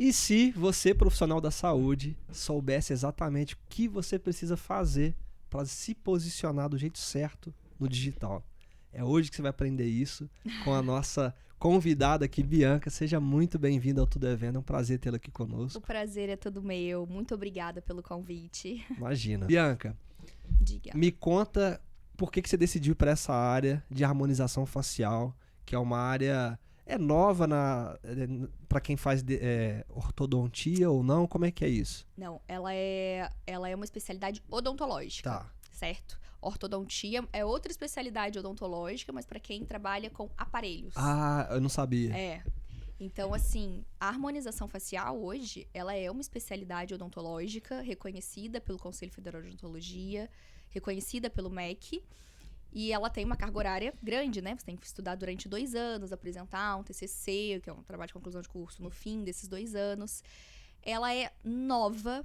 E se você, profissional da saúde, soubesse exatamente o que você precisa fazer para se posicionar do jeito certo no digital? É hoje que você vai aprender isso com a nossa convidada aqui, Bianca. Seja muito bem-vinda ao Tudo é Venda. É um prazer tê-la aqui conosco. O prazer é todo meu. Muito obrigada pelo convite. Imagina. Bianca, Diga. me conta por que você decidiu ir para essa área de harmonização facial, que é uma área nova para quem faz ortodontia ou não. Como é que é isso? Não, ela é uma especialidade odontológica, Tá. certo? Ortodontia é outra especialidade odontológica, mas para quem trabalha com aparelhos. Ah, eu não sabia. Então, assim, a harmonização facial hoje, ela é uma especialidade odontológica reconhecida pelo Conselho Federal de Odontologia, reconhecida pelo MEC, e ela tem uma carga horária grande, né? Você tem que estudar durante 2 anos, apresentar um TCC, que é um trabalho de conclusão de curso, no fim desses 2 anos. Ela é nova,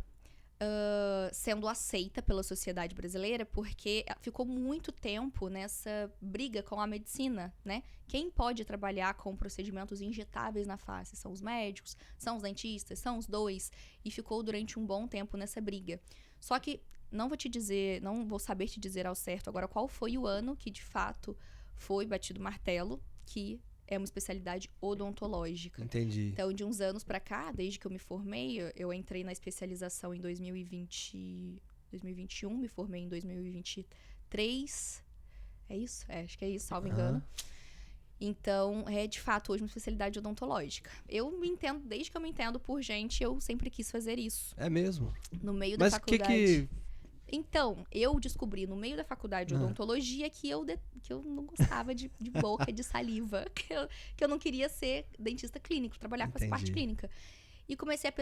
sendo aceita pela sociedade brasileira, porque ficou muito tempo nessa briga com a medicina, né? Quem pode trabalhar com procedimentos injetáveis na face? São os médicos, são os dentistas, são os dois, e ficou durante um bom tempo nessa briga. Só que não vou saber te dizer ao certo agora qual foi o ano que de fato foi batido o martelo, que é uma especialidade odontológica. Entendi. Então, de uns anos pra cá, desde que eu me formei, eu entrei na especialização em 2021, me formei em 2023. É isso? Acho que é isso, salvo engano. Então, é de fato hoje uma especialidade odontológica. Eu me entendo, desde que eu me entendo por gente, eu sempre quis fazer isso. É mesmo? No meio da faculdade. Mas Então, eu descobri no meio da faculdade de odontologia que eu não gostava de boca, de saliva, que eu não queria ser dentista clínico, trabalhar com essa parte clínica. E comecei a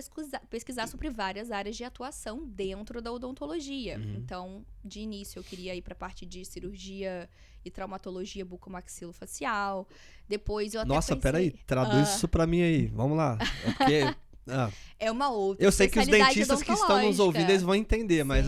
pesquisar sobre várias áreas de atuação dentro da odontologia. Então, de início, eu queria ir para a parte de cirurgia e traumatologia bucomaxilofacial. Depois, eu até Nossa, pensei... peraí, traduz isso para mim aí. Vamos lá. É porque... É uma outra eu sei que os especialidade dentistas que estão nos ouvindo, eles vão entender, mas...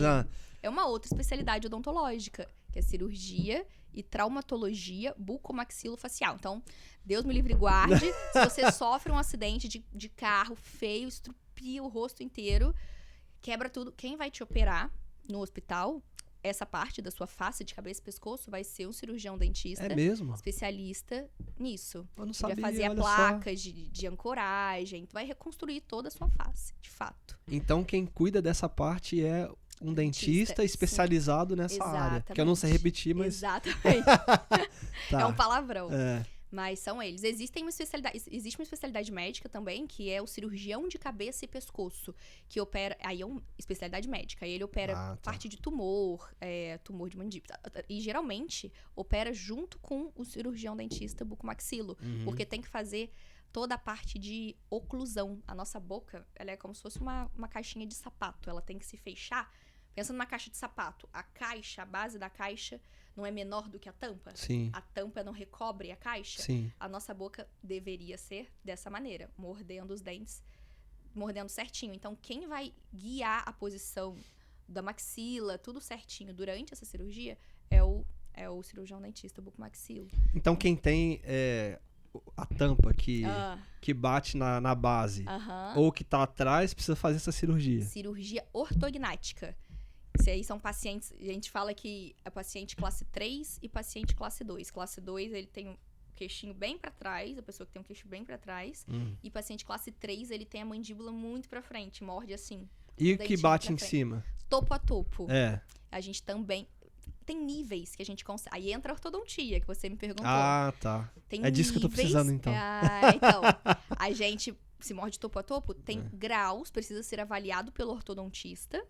É uma outra especialidade odontológica, que é cirurgia e traumatologia bucomaxilofacial. Então, Deus me livre e guarde, se você sofre um acidente de carro feio, estrupia o rosto inteiro, quebra tudo, quem vai te operar no hospital, essa parte da sua face, de cabeça e pescoço, vai ser um cirurgião dentista. É mesmo? Especialista nisso. Eu não sabia, vai fazer placas de ancoragem, vai reconstruir toda a sua face, de fato. Então, quem cuida dessa parte é um dentista especializado nessa área. Que eu não sei repetir, mas... Exatamente. Tá. É um palavrão. Mas são eles. Existe uma especialidade médica também, que é o cirurgião de cabeça e pescoço, que opera... Aí é uma especialidade médica. Aí ele opera parte de tumor de mandíbula. E geralmente opera junto com o cirurgião dentista bucomaxilo, porque tem que fazer toda a parte de oclusão. A nossa boca, ela é como se fosse uma caixinha de sapato. Ela tem que se fechar. Pensa numa caixa de sapato. A base da caixa não é menor do que a tampa? Sim. A tampa não recobre a caixa? Sim. A nossa boca deveria ser dessa maneira, mordendo os dentes, mordendo certinho. Então, quem vai guiar a posição da maxila, tudo certinho, durante essa cirurgia, é o cirurgião dentista bucomaxilo. Então, quem tem... a tampa que bate na base ou que tá atrás precisa fazer essa cirurgia. Cirurgia ortognática. Isso aí são pacientes, a gente fala que é paciente classe 3 e paciente classe 2. Classe 2, ele tem um queixinho bem pra trás, a pessoa que tem um queixo bem pra trás. E paciente classe 3, ele tem a mandíbula muito pra frente, morde assim. E o que bate em cima? Topo a topo. A gente também... Tem níveis que a gente consegue... Aí entra a ortodontia, que você me perguntou. Ah, tá. Tem disso que eu tô precisando, então. Então, a gente se morde topo a topo, tem graus, precisa ser avaliado pelo ortodontista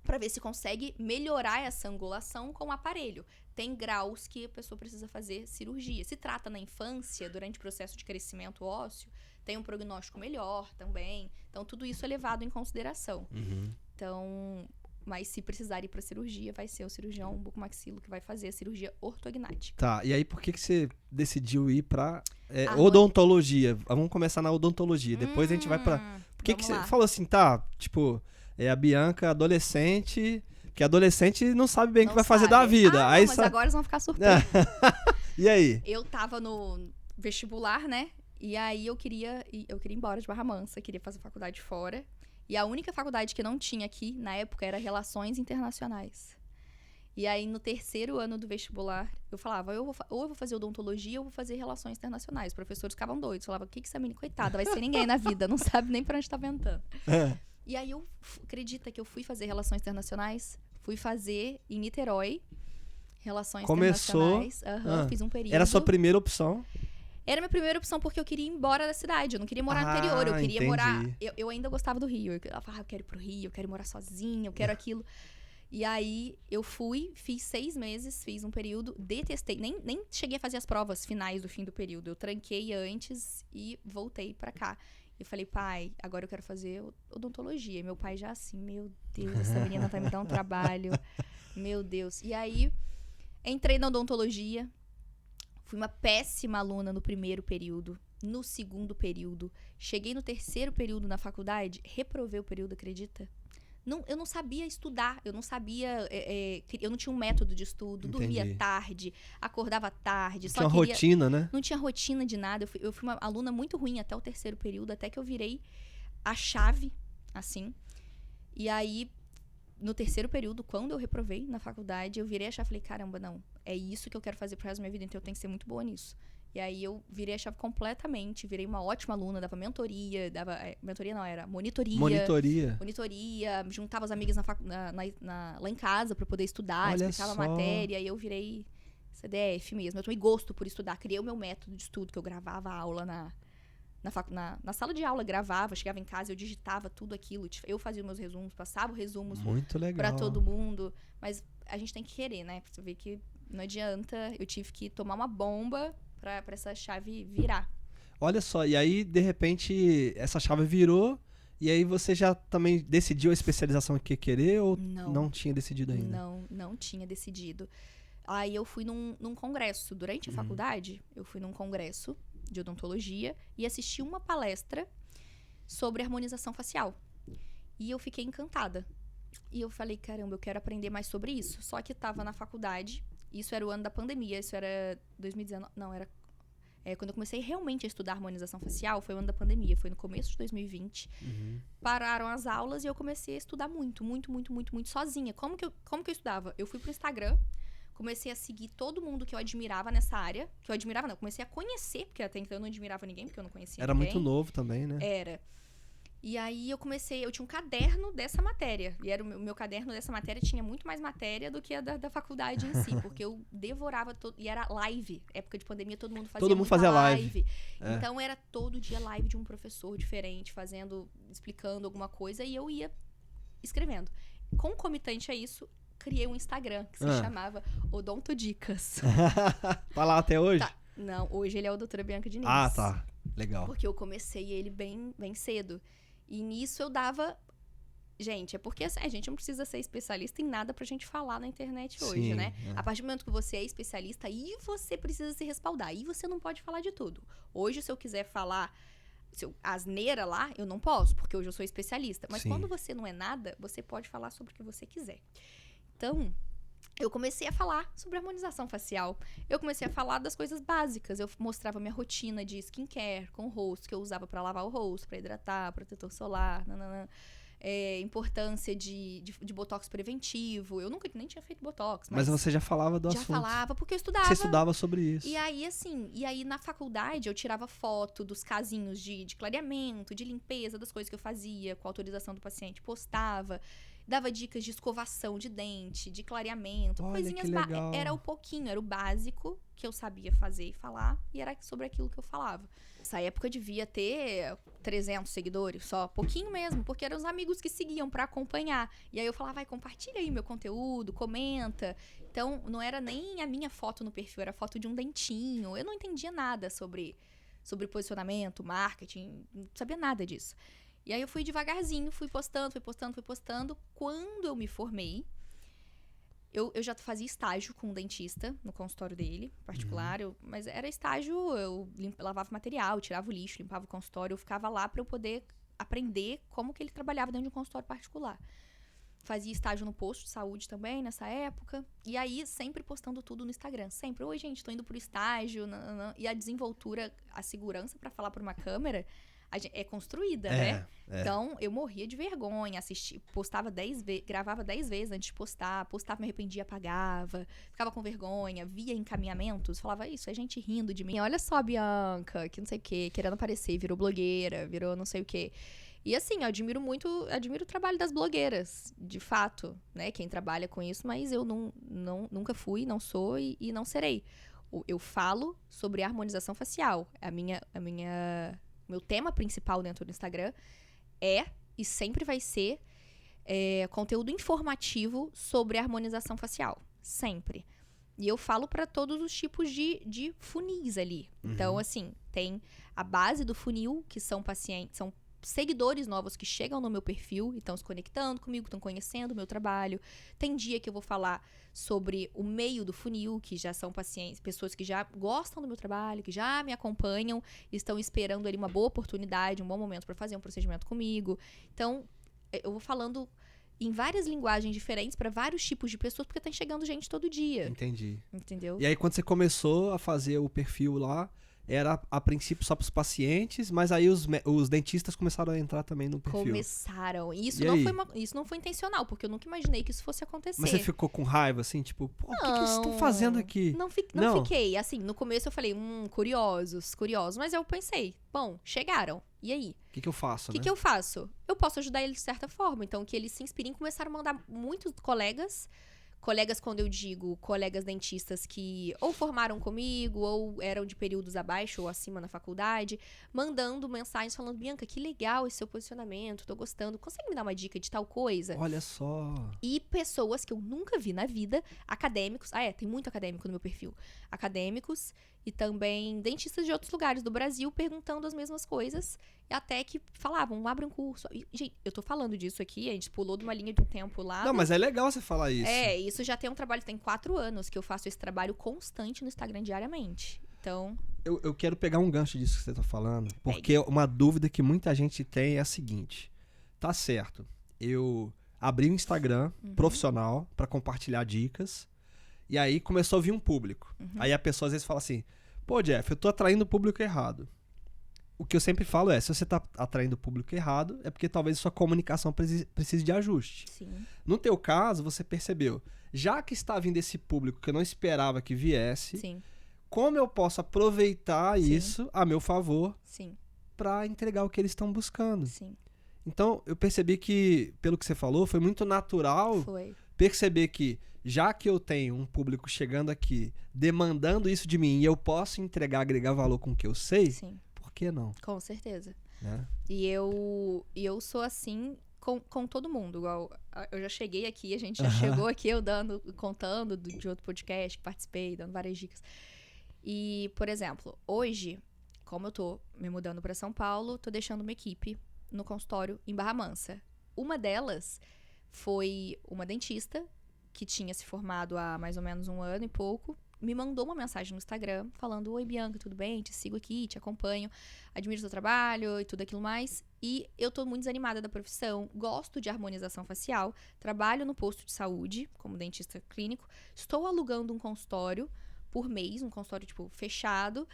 para ver se consegue melhorar essa angulação com o aparelho. Tem graus que a pessoa precisa fazer cirurgia. Se trata na infância, durante o processo de crescimento ósseo, tem um prognóstico melhor também. Então, tudo isso é levado em consideração. Então... Mas se precisar ir pra cirurgia, vai ser o cirurgião bucomaxilo que vai fazer a cirurgia ortognática. Tá, e aí por que você decidiu ir pra odontologia? Vamos começar na odontologia, depois a gente vai pra... Por que você falou assim, tipo, a Bianca adolescente, que adolescente não sabe bem o que vai fazer da vida. Mas agora eles vão ficar surpresos. E aí? Eu tava no vestibular, né? E aí eu queria ir embora de Barra Mansa, queria fazer faculdade fora. E a única faculdade que não tinha aqui, na época, era Relações Internacionais. E aí, no terceiro ano do vestibular, eu falava, ou eu vou fazer odontologia ou vou fazer Relações Internacionais. Os professores ficavam doidos, falavam, o que essa menina, coitada, vai ser ninguém na vida, não sabe nem pra onde tá ventando. E aí, acredita que eu fui fazer Relações Internacionais? Fui fazer em Niterói, Relações Internacionais. Fiz um período. Era a sua primeira opção? Era a minha primeira opção porque eu queria ir embora da cidade. Eu não queria morar no interior. Eu queria morar... Eu ainda gostava do Rio. Eu falava, eu quero ir pro Rio, eu quero morar sozinha, eu quero aquilo. E aí, eu fui, fiz 6 meses, fiz um período, detestei. Nem cheguei a fazer as provas finais do fim do período. Eu tranquei antes e voltei pra cá. Eu falei, pai, agora eu quero fazer odontologia. E meu pai já assim, meu Deus, essa menina vai me dar um trabalho. Meu Deus. E aí, entrei na odontologia. Fui uma péssima aluna no primeiro período, no segundo período. Cheguei no terceiro período na faculdade, reprovei o período, acredita? Eu não sabia estudar, eu não sabia... eu não tinha um método de estudo, dormia tarde, acordava tarde. Não tinha rotina, né? Não tinha rotina de nada. Eu fui uma aluna muito ruim até o terceiro período, até que eu virei a chave, assim. E aí, no terceiro período, quando eu reprovei na faculdade, eu virei a chave e falei, caramba, não, é isso que eu quero fazer pro resto da minha vida, então eu tenho que ser muito boa nisso. E aí eu virei a chave completamente, virei uma ótima aluna, dava mentoria, mentoria não, era monitoria. Monitoria, juntava as amigas lá em casa pra poder estudar, explicava a matéria, e eu virei CDF mesmo. Eu tomei gosto por estudar, criei o meu método de estudo, que eu gravava a aula na sala de aula, gravava, chegava em casa, eu digitava tudo aquilo, eu fazia os meus resumos, passava os resumos pra todo mundo. Mas a gente tem que querer, né? Pra você ver que não adianta, eu tive que tomar uma bomba pra essa chave virar. Olha só, e aí, de repente, essa chave virou, e aí você já também decidiu a especialização que querer, ou não tinha decidido ainda? Não tinha decidido. Aí eu fui num congresso, durante a faculdade, eu fui num congresso de odontologia e assisti uma palestra sobre harmonização facial. E eu fiquei encantada. E eu falei, caramba, eu quero aprender mais sobre isso. Só que tava na faculdade, isso era o ano da pandemia, isso era 2019, não, era... quando eu comecei realmente a estudar harmonização facial, foi o ano da pandemia, foi no começo de 2020. Pararam as aulas e eu comecei a estudar muito sozinha. Como que eu estudava? Eu fui pro Instagram, comecei a seguir todo mundo que eu admirava nessa área. Que eu admirava, não, comecei a conhecer, porque até então eu não admirava ninguém, porque eu não conhecia ninguém. Era muito novo também, né? Era. E aí eu tinha um caderno dessa matéria. E o meu caderno dessa matéria tinha muito mais matéria do que a da faculdade em si. Porque eu devorava e era live. Época de pandemia, todo mundo fazia live. Então era todo dia live de um professor diferente, explicando alguma coisa, e eu ia escrevendo. Concomitante a isso, criei um Instagram que se chamava Odontodicas. Tá lá até hoje? Tá. Não, hoje ele é o Doutora Bianca Diniz. Ah, tá. Legal. Porque eu comecei ele bem cedo. E nisso eu dava... Gente, é porque a gente não precisa ser especialista em nada pra gente falar na internet hoje, né? A partir do momento que você é especialista, aí você precisa se respaldar. Aí você não pode falar de tudo. Hoje, se eu quiser falar asneira lá, eu não posso, porque hoje eu sou especialista. Mas quando você não é nada, você pode falar sobre o que você quiser. Então, eu comecei a falar sobre harmonização facial. Eu comecei a falar das coisas básicas. Eu mostrava minha rotina de skincare com o rosto, que eu usava pra lavar o rosto, pra hidratar, protetor solar, importância de botox preventivo. Eu nunca nem tinha feito botox. Mas você já falava do assunto. Já falava, porque eu estudava. Você estudava sobre isso. E aí, na faculdade, eu tirava foto dos casinhos de clareamento, de limpeza, das coisas que eu fazia, com a autorização do paciente, postava. Dava dicas de escovação de dente, de clareamento, coisinhas básicas. Era o pouquinho, era o básico que eu sabia fazer e falar, e era sobre aquilo que eu falava. Nessa época eu devia ter 300 seguidores, só pouquinho mesmo, porque eram os amigos que seguiam pra acompanhar. E aí eu falava, compartilha aí meu conteúdo, comenta. Então, não era nem a minha foto no perfil, era a foto de um dentinho. Eu não entendia nada sobre posicionamento, marketing, não sabia nada disso. E aí eu fui devagarzinho, fui postando. Quando eu me formei, eu já fazia estágio com um dentista no consultório dele, particular. Mas era estágio, eu lavava material, tirava o lixo, limpava o consultório. Eu ficava lá pra eu poder aprender como que ele trabalhava dentro de um consultório particular. Fazia estágio no posto de saúde também, nessa época. E aí, sempre postando tudo no Instagram. Sempre. Oi, gente, tô indo pro estágio. Nananã. E a desenvoltura, a segurança pra falar por uma câmera é construída, né? Então, eu morria de vergonha. Postava 10 vezes, gravava 10 vezes antes de postar. Postava, me arrependia, apagava. Ficava com vergonha. Via encaminhamentos. Falava isso, é gente rindo de mim. Olha só, Bianca, que não sei o quê. Querendo aparecer. Virou blogueira, virou não sei o quê. E assim, eu admiro o trabalho das blogueiras, de fato, né? Quem trabalha com isso, mas eu nunca fui, não sou e não serei. Eu falo sobre harmonização facial. Meu tema principal dentro do Instagram é e sempre vai ser conteúdo informativo sobre harmonização facial. Sempre. E eu falo para todos os tipos de funis ali. Então, assim, tem a base do funil, que são pacientes, são seguidores novos que chegam no meu perfil e estão se conectando comigo, estão conhecendo o meu trabalho. Tem dia que eu vou falar sobre o meio do funil, que já são pacientes, pessoas que já gostam do meu trabalho, que já me acompanham, estão esperando ali uma boa oportunidade, um bom momento para fazer um procedimento comigo. Então, eu vou falando em várias linguagens diferentes para vários tipos de pessoas, porque tá chegando gente todo dia. Entendi. Entendeu? E aí, quando você começou a fazer o perfil lá, era a princípio só para os pacientes, mas aí os dentistas começaram a entrar também no perfil. Começaram. E isso, isso não foi intencional, porque eu nunca imaginei que isso fosse acontecer. Mas você ficou com raiva, assim? Tipo, pô, o que eles estão fazendo aqui? Não fiquei. Assim, no começo eu falei, curiosos. Mas eu pensei, bom, chegaram. E aí? O que eu faço, O que eu faço? Eu posso ajudar eles de certa forma. Então, que eles se inspirem, começaram a mandar muitos colegas, quando eu digo colegas dentistas que ou formaram comigo, ou eram de períodos abaixo ou acima na faculdade, mandando mensagens falando, Bianca, que legal esse seu posicionamento, tô gostando, consegue me dar uma dica de tal coisa? Olha só. E pessoas que eu nunca vi na vida, acadêmicos, tem muito acadêmico no meu perfil, acadêmicos e também dentistas de outros lugares do Brasil perguntando as mesmas coisas, até que falavam, abre um curso. E, gente, eu tô falando disso aqui, a gente pulou de uma linha de um tempo lá. Não, mas é legal você falar isso. Isso já tem um trabalho, tem 4 anos que eu faço esse trabalho constante no Instagram diariamente. Então... Eu quero pegar um gancho disso que você tá falando, porque uma dúvida que muita gente tem é a seguinte. Tá certo, eu abri um Instagram profissional para compartilhar dicas, e aí começou a vir um público. Aí a pessoa às vezes fala assim, pô, Jeff, eu tô atraindo o público errado. O que eu sempre falo é, se você tá atraindo o público errado, é porque talvez sua comunicação precise de ajuste. Sim. No teu caso, você percebeu, já que está vindo esse público que eu não esperava que viesse, Sim. como eu posso aproveitar isso a meu favor para entregar o que eles estão buscando? Sim. Então, eu percebi que, pelo que você falou, foi muito natural perceber que, já que eu tenho um público chegando aqui, demandando isso de mim, e eu posso entregar, agregar valor com o que eu sei, por que não? Com certeza. Né? E eu sou assim com todo mundo. Igual, eu já cheguei aqui, a gente já chegou aqui, eu contando de outro podcast que participei, dando várias dicas. E, por exemplo, hoje, como eu tô me mudando para São Paulo, tô deixando uma equipe no consultório em Barra Mansa. Uma delas foi uma dentista que tinha se formado há mais ou menos 1 ano e pouco, me mandou uma mensagem no Instagram falando, oi Bianca, tudo bem? Te sigo aqui, te acompanho, admiro o seu trabalho e tudo aquilo mais. E eu tô muito desanimada da profissão, gosto de harmonização facial, trabalho no posto de saúde como dentista clínico, estou alugando um consultório por mês, um consultório tipo fechado,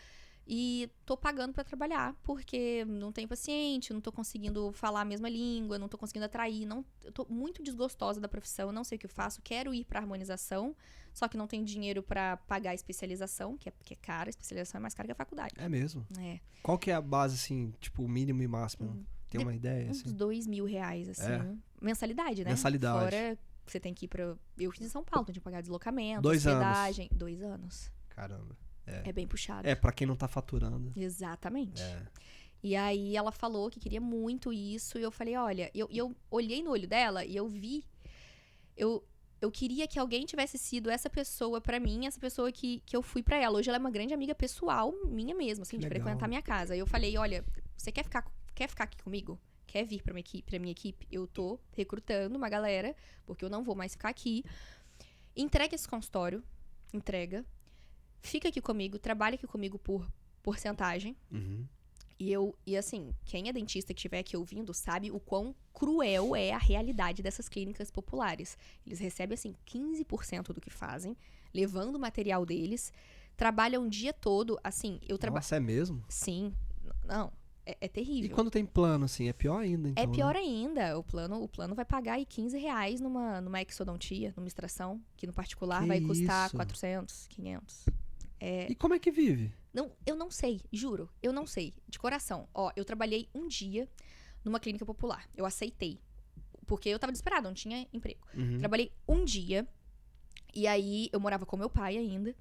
e tô pagando pra trabalhar, porque não tenho paciente, não tô conseguindo falar a mesma língua, não tô conseguindo atrair, eu tô muito desgostosa da profissão, não sei o que eu faço, quero ir pra harmonização, só que não tenho dinheiro pra pagar a especialização, que é cara, a especialização é mais cara que a faculdade. É mesmo? É. Qual que é a base, assim, tipo, o mínimo e máximo? Tem uma ideia, assim? Uns R$2.000, assim, mensalidade, né? Mensalidade. Fora que você tem que ir pra... Eu fiz em São Paulo, tinha que pagar deslocamento, 2 hospedagem. anos. 2 anos. Caramba. É bem puxado. Pra quem não tá faturando. Exatamente. E aí ela falou que queria muito isso, e eu falei, olha, eu olhei no olho dela e eu vi, eu queria que alguém tivesse sido essa pessoa pra mim, essa pessoa que eu fui pra ela. Hoje ela é uma grande amiga pessoal minha mesmo, assim, de frequentar minha casa. E eu falei, olha, você quer ficar aqui comigo? Quer vir pra minha equipe? Eu tô recrutando uma galera, porque eu não vou mais ficar aqui. Entrega esse consultório, fica aqui comigo, trabalha aqui comigo por porcentagem. E assim, quem é dentista que estiver aqui ouvindo sabe o quão cruel é a realidade dessas clínicas populares. Eles recebem, assim, 15% do que fazem, levando o material deles, trabalham o dia todo, assim, eu trabalho... Nossa, é mesmo? Sim, não, é terrível. E quando tem plano, assim, é pior ainda, então, É pior né? ainda, o plano vai pagar aí R$15 numa exodontia, numa extração, que no particular Que vai custar isso? 400, 500. E como é que vive? Não, eu não sei, juro, eu não sei, de coração. Ó, eu trabalhei um dia numa clínica popular, eu aceitei, porque eu tava desesperada, não tinha emprego. Uhum. Trabalhei um dia, e aí eu morava com meu pai ainda,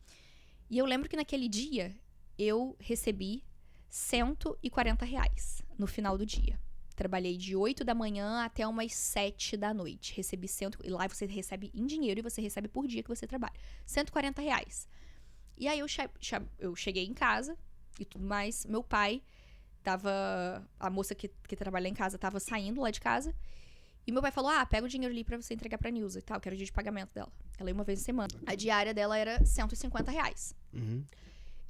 e eu lembro que naquele dia eu recebi R$140 no final do dia. Trabalhei de 8 da manhã até umas 7 da noite. Recebi e lá você recebe em dinheiro e você recebe por dia que você trabalha. R$140. E aí eu cheguei em casa e tudo mais. Meu pai tava... A moça que trabalha em casa tava saindo lá de casa. E meu pai falou, pega o dinheiro ali pra você entregar pra Nilza e tal, que era o dia de pagamento dela. Ela ia uma vez na semana. A diária dela era R$150. Uhum.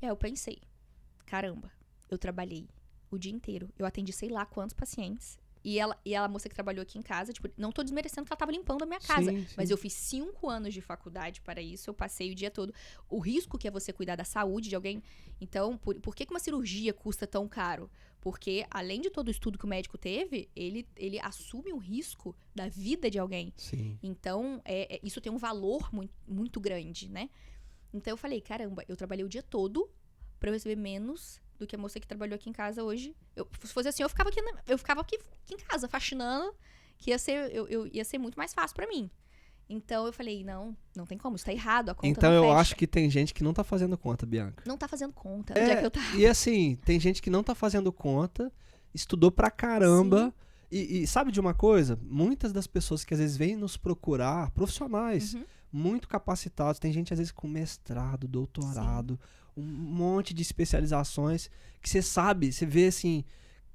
E aí eu pensei, caramba, eu trabalhei o dia inteiro. Eu atendi sei lá quantos pacientes. E a moça que trabalhou aqui em casa, tipo, não tô desmerecendo que ela tava limpando a minha casa. Sim, Mas sim. eu fiz 5 anos de faculdade para isso, eu passei o dia todo. O risco que é você cuidar da saúde de alguém. Então, por que uma cirurgia custa tão caro? Porque, além de todo o estudo que o médico teve, ele assume o risco da vida de alguém. Sim. Então, isso tem um valor muito, muito grande, né? Então, eu falei, caramba, eu trabalhei o dia todo pra eu receber menos do que a moça que trabalhou aqui em casa hoje. Se fosse assim, eu ficava aqui em casa, faxinando, que ia ser muito mais fácil pra mim. Então, eu falei, não tem como, isso tá errado, a conta Então não eu fecha. acho que tem gente que não tá fazendo conta, Bianca. Não tá fazendo conta, onde é que eu tava? E assim, tem gente que não tá fazendo conta, estudou pra caramba. E sabe de uma coisa? Muitas das pessoas que às vezes vêm nos procurar, profissionais muito capacitados, tem gente às vezes com mestrado, doutorado, um monte de especializações, que você sabe, você vê assim,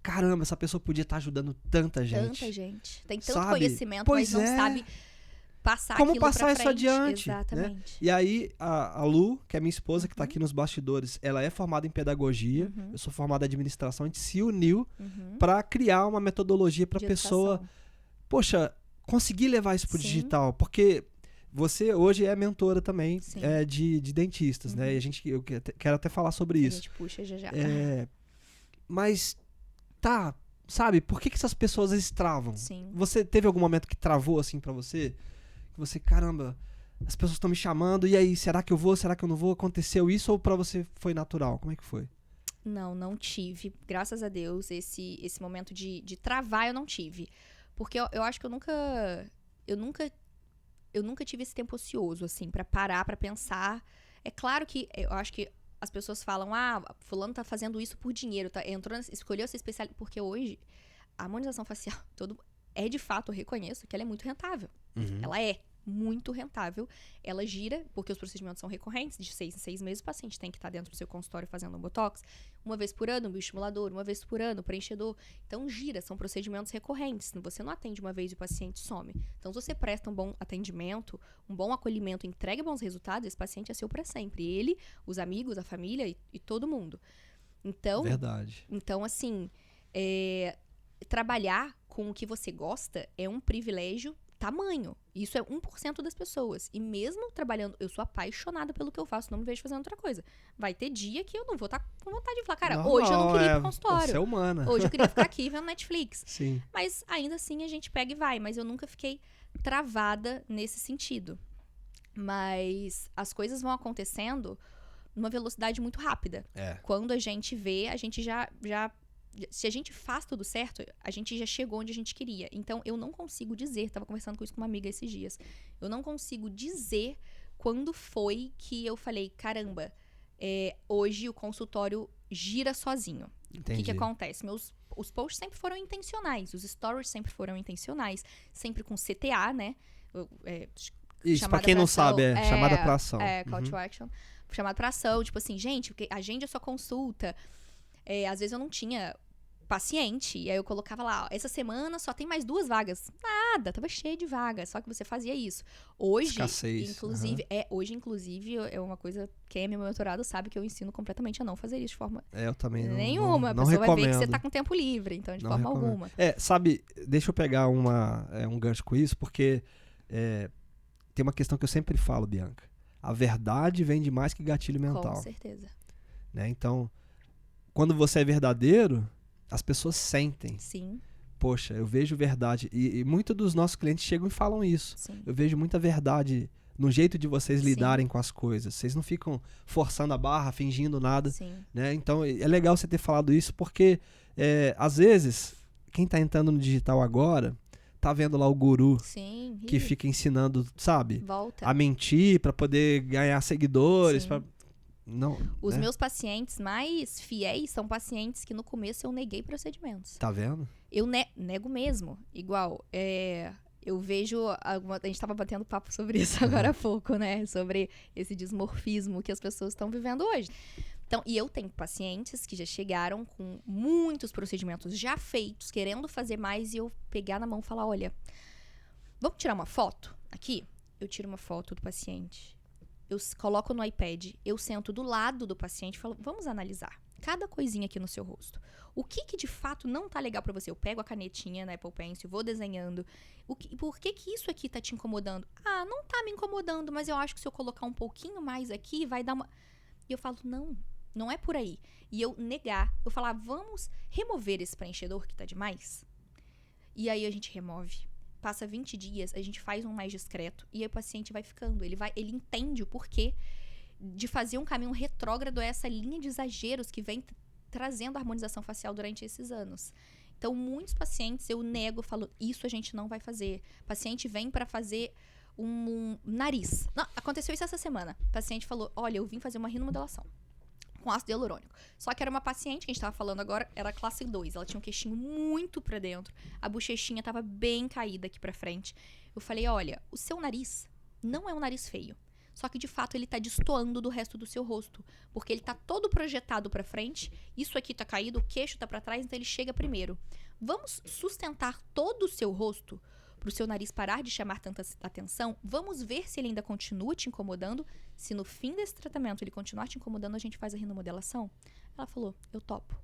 caramba, essa pessoa podia estar ajudando tanta gente. Tanta gente. Tem tanto Sabe? conhecimento, Pois mas não é. sabe passar Como aquilo passar pra isso frente. adiante, né? Exatamente. E aí, a Lu, que é minha esposa, que tá aqui nos bastidores, ela é formada em pedagogia, eu sou formado em administração, a gente se uniu pra criar uma metodologia pra De pessoa, educação. poxa, conseguir levar isso pro Sim. digital, porque você hoje é mentora também Sim. de dentistas, né? E eu quero até falar sobre A isso. gente puxa já. Mas, tá, sabe, por que essas pessoas às vezes travam? Sim. Você teve algum momento que travou assim pra você? Que você, caramba, as pessoas estão me chamando, e aí, será que eu vou, será que eu não vou? Aconteceu isso ou pra você foi natural? Como é que foi? Não tive. Graças a Deus, esse momento de travar eu não tive. Porque eu acho que eu nunca tive esse tempo ocioso, assim, pra parar, pra pensar. É claro que eu acho que as pessoas falam, fulano tá fazendo isso por dinheiro, escolheu essa especialidade. Porque hoje, a harmonização facial, é de fato, eu reconheço que ela é muito rentável. Ela é muito rentável. Ela gira, porque os procedimentos são recorrentes, de 6 em 6 meses o paciente tem que estar dentro do seu consultório fazendo um botox, uma vez por ano, um bioestimulador, uma vez por ano, preenchedor. Então gira, são procedimentos recorrentes. Você não atende uma vez e o paciente some. Então, se você presta um bom atendimento, um bom acolhimento, entrega bons resultados, esse paciente é seu para sempre. Ele, os amigos, a família e todo mundo. Então, Verdade. Então, assim, trabalhar com o que você gosta é um privilégio tamanho. Isso é 1% das pessoas. E mesmo trabalhando, eu sou apaixonada pelo que eu faço, não me vejo fazendo outra coisa. Vai ter dia que eu não vou estar com vontade de falar, cara, Normal, hoje eu não queria ir pro consultório. Você é humana. Hoje eu queria ficar aqui vendo Netflix. Sim. Mas ainda assim a gente pega e vai. Mas eu nunca fiquei travada nesse sentido. Mas as coisas vão acontecendo numa velocidade muito rápida. Quando a gente vê, a gente já se a gente faz tudo certo, a gente já chegou onde a gente queria. Então, eu não consigo dizer, tava conversando com isso com uma amiga esses dias, eu não consigo dizer quando foi que eu falei, caramba, hoje o consultório gira sozinho. Entendi. O que acontece? Os posts sempre foram intencionais, os stories sempre foram intencionais, sempre com CTA, né? Isso, pra quem não sabe, chamada pra ação. Call to action. Chamada pra ação, tipo assim, gente, agende a sua consulta. Às vezes eu não tinha paciente. E aí eu colocava lá, ó, essa semana só tem mais 2 vagas. Nada, tava cheio de vagas. Só que você fazia isso. Hoje, Escassez. inclusive, é uma coisa, quem é meu mentorado sabe que eu ensino completamente a não fazer isso de forma Eu também não. nenhuma. Não a pessoa vai ver que você recomendo. tá com tempo livre, então de Não forma recomendo. alguma. Sabe, deixa eu pegar um gancho com isso, porque tem uma questão que eu sempre falo, Bianca. A verdade vende mais que gatilho mental. Com certeza. Né? Então, quando você é verdadeiro, as pessoas sentem. Sim, Poxa, eu vejo verdade. E muitos dos nossos clientes chegam e falam isso. sim. Eu vejo muita verdade no jeito de vocês Sim. lidarem com as coisas. Vocês não ficam forçando a barra, fingindo nada. Sim. Né? Então, é legal você ter falado isso, porque às vezes, quem tá entrando no digital agora, tá vendo lá o guru Sim. que fica ensinando, sabe, Volta. a mentir pra poder ganhar seguidores. Sim. Não, Os né? meus pacientes mais fiéis são pacientes que no começo eu neguei procedimentos. Tá vendo? Eu nego mesmo. Igual, eu vejo... a gente tava batendo papo sobre isso agora há pouco, né? Sobre esse dismorfismo que as pessoas estão vivendo hoje. Então, e eu tenho pacientes que já chegaram com muitos procedimentos já feitos, querendo fazer mais, e eu pegar na mão e falar, olha, vamos tirar uma foto aqui? Eu tiro uma foto do paciente, eu coloco no iPad, eu sento do lado do paciente e falo, vamos analisar cada coisinha aqui no seu rosto. O que de fato não tá legal pra você? Eu pego a canetinha na Apple Pencil, vou desenhando. Por que isso aqui tá te incomodando? Ah, não tá me incomodando, mas eu acho que se eu colocar um pouquinho mais aqui, vai dar uma... E eu falo, não é por aí. E eu negar, eu falar, vamos remover esse preenchedor que tá demais? E aí a gente remove. Passa 20 dias, a gente faz um mais discreto e aí o paciente vai ficando. Ele entende o porquê de fazer um caminho retrógrado a essa linha de exageros que vem trazendo a harmonização facial durante esses anos. Então, muitos pacientes eu nego, falo, isso a gente não vai fazer. O paciente vem para fazer um nariz. Não, aconteceu isso essa semana. O paciente falou, olha, eu vim fazer uma rinomodelação com ácido hialurônico. Só que era uma paciente, que a gente tava falando agora, era classe 2. Ela tinha um queixinho muito pra dentro. A bochechinha tava bem caída aqui pra frente. Eu falei, olha, o seu nariz não é um nariz feio. Só que, de fato, ele tá destoando do resto do seu rosto. Porque ele tá todo projetado pra frente. Isso aqui tá caído, o queixo tá pra trás, então ele chega primeiro. Vamos sustentar todo o seu rosto pro seu nariz parar de chamar tanta atenção? Vamos ver se ele ainda continua te incomodando. Se no fim desse tratamento ele continuar te incomodando, a gente faz a rinomodelação? Ela falou, eu topo.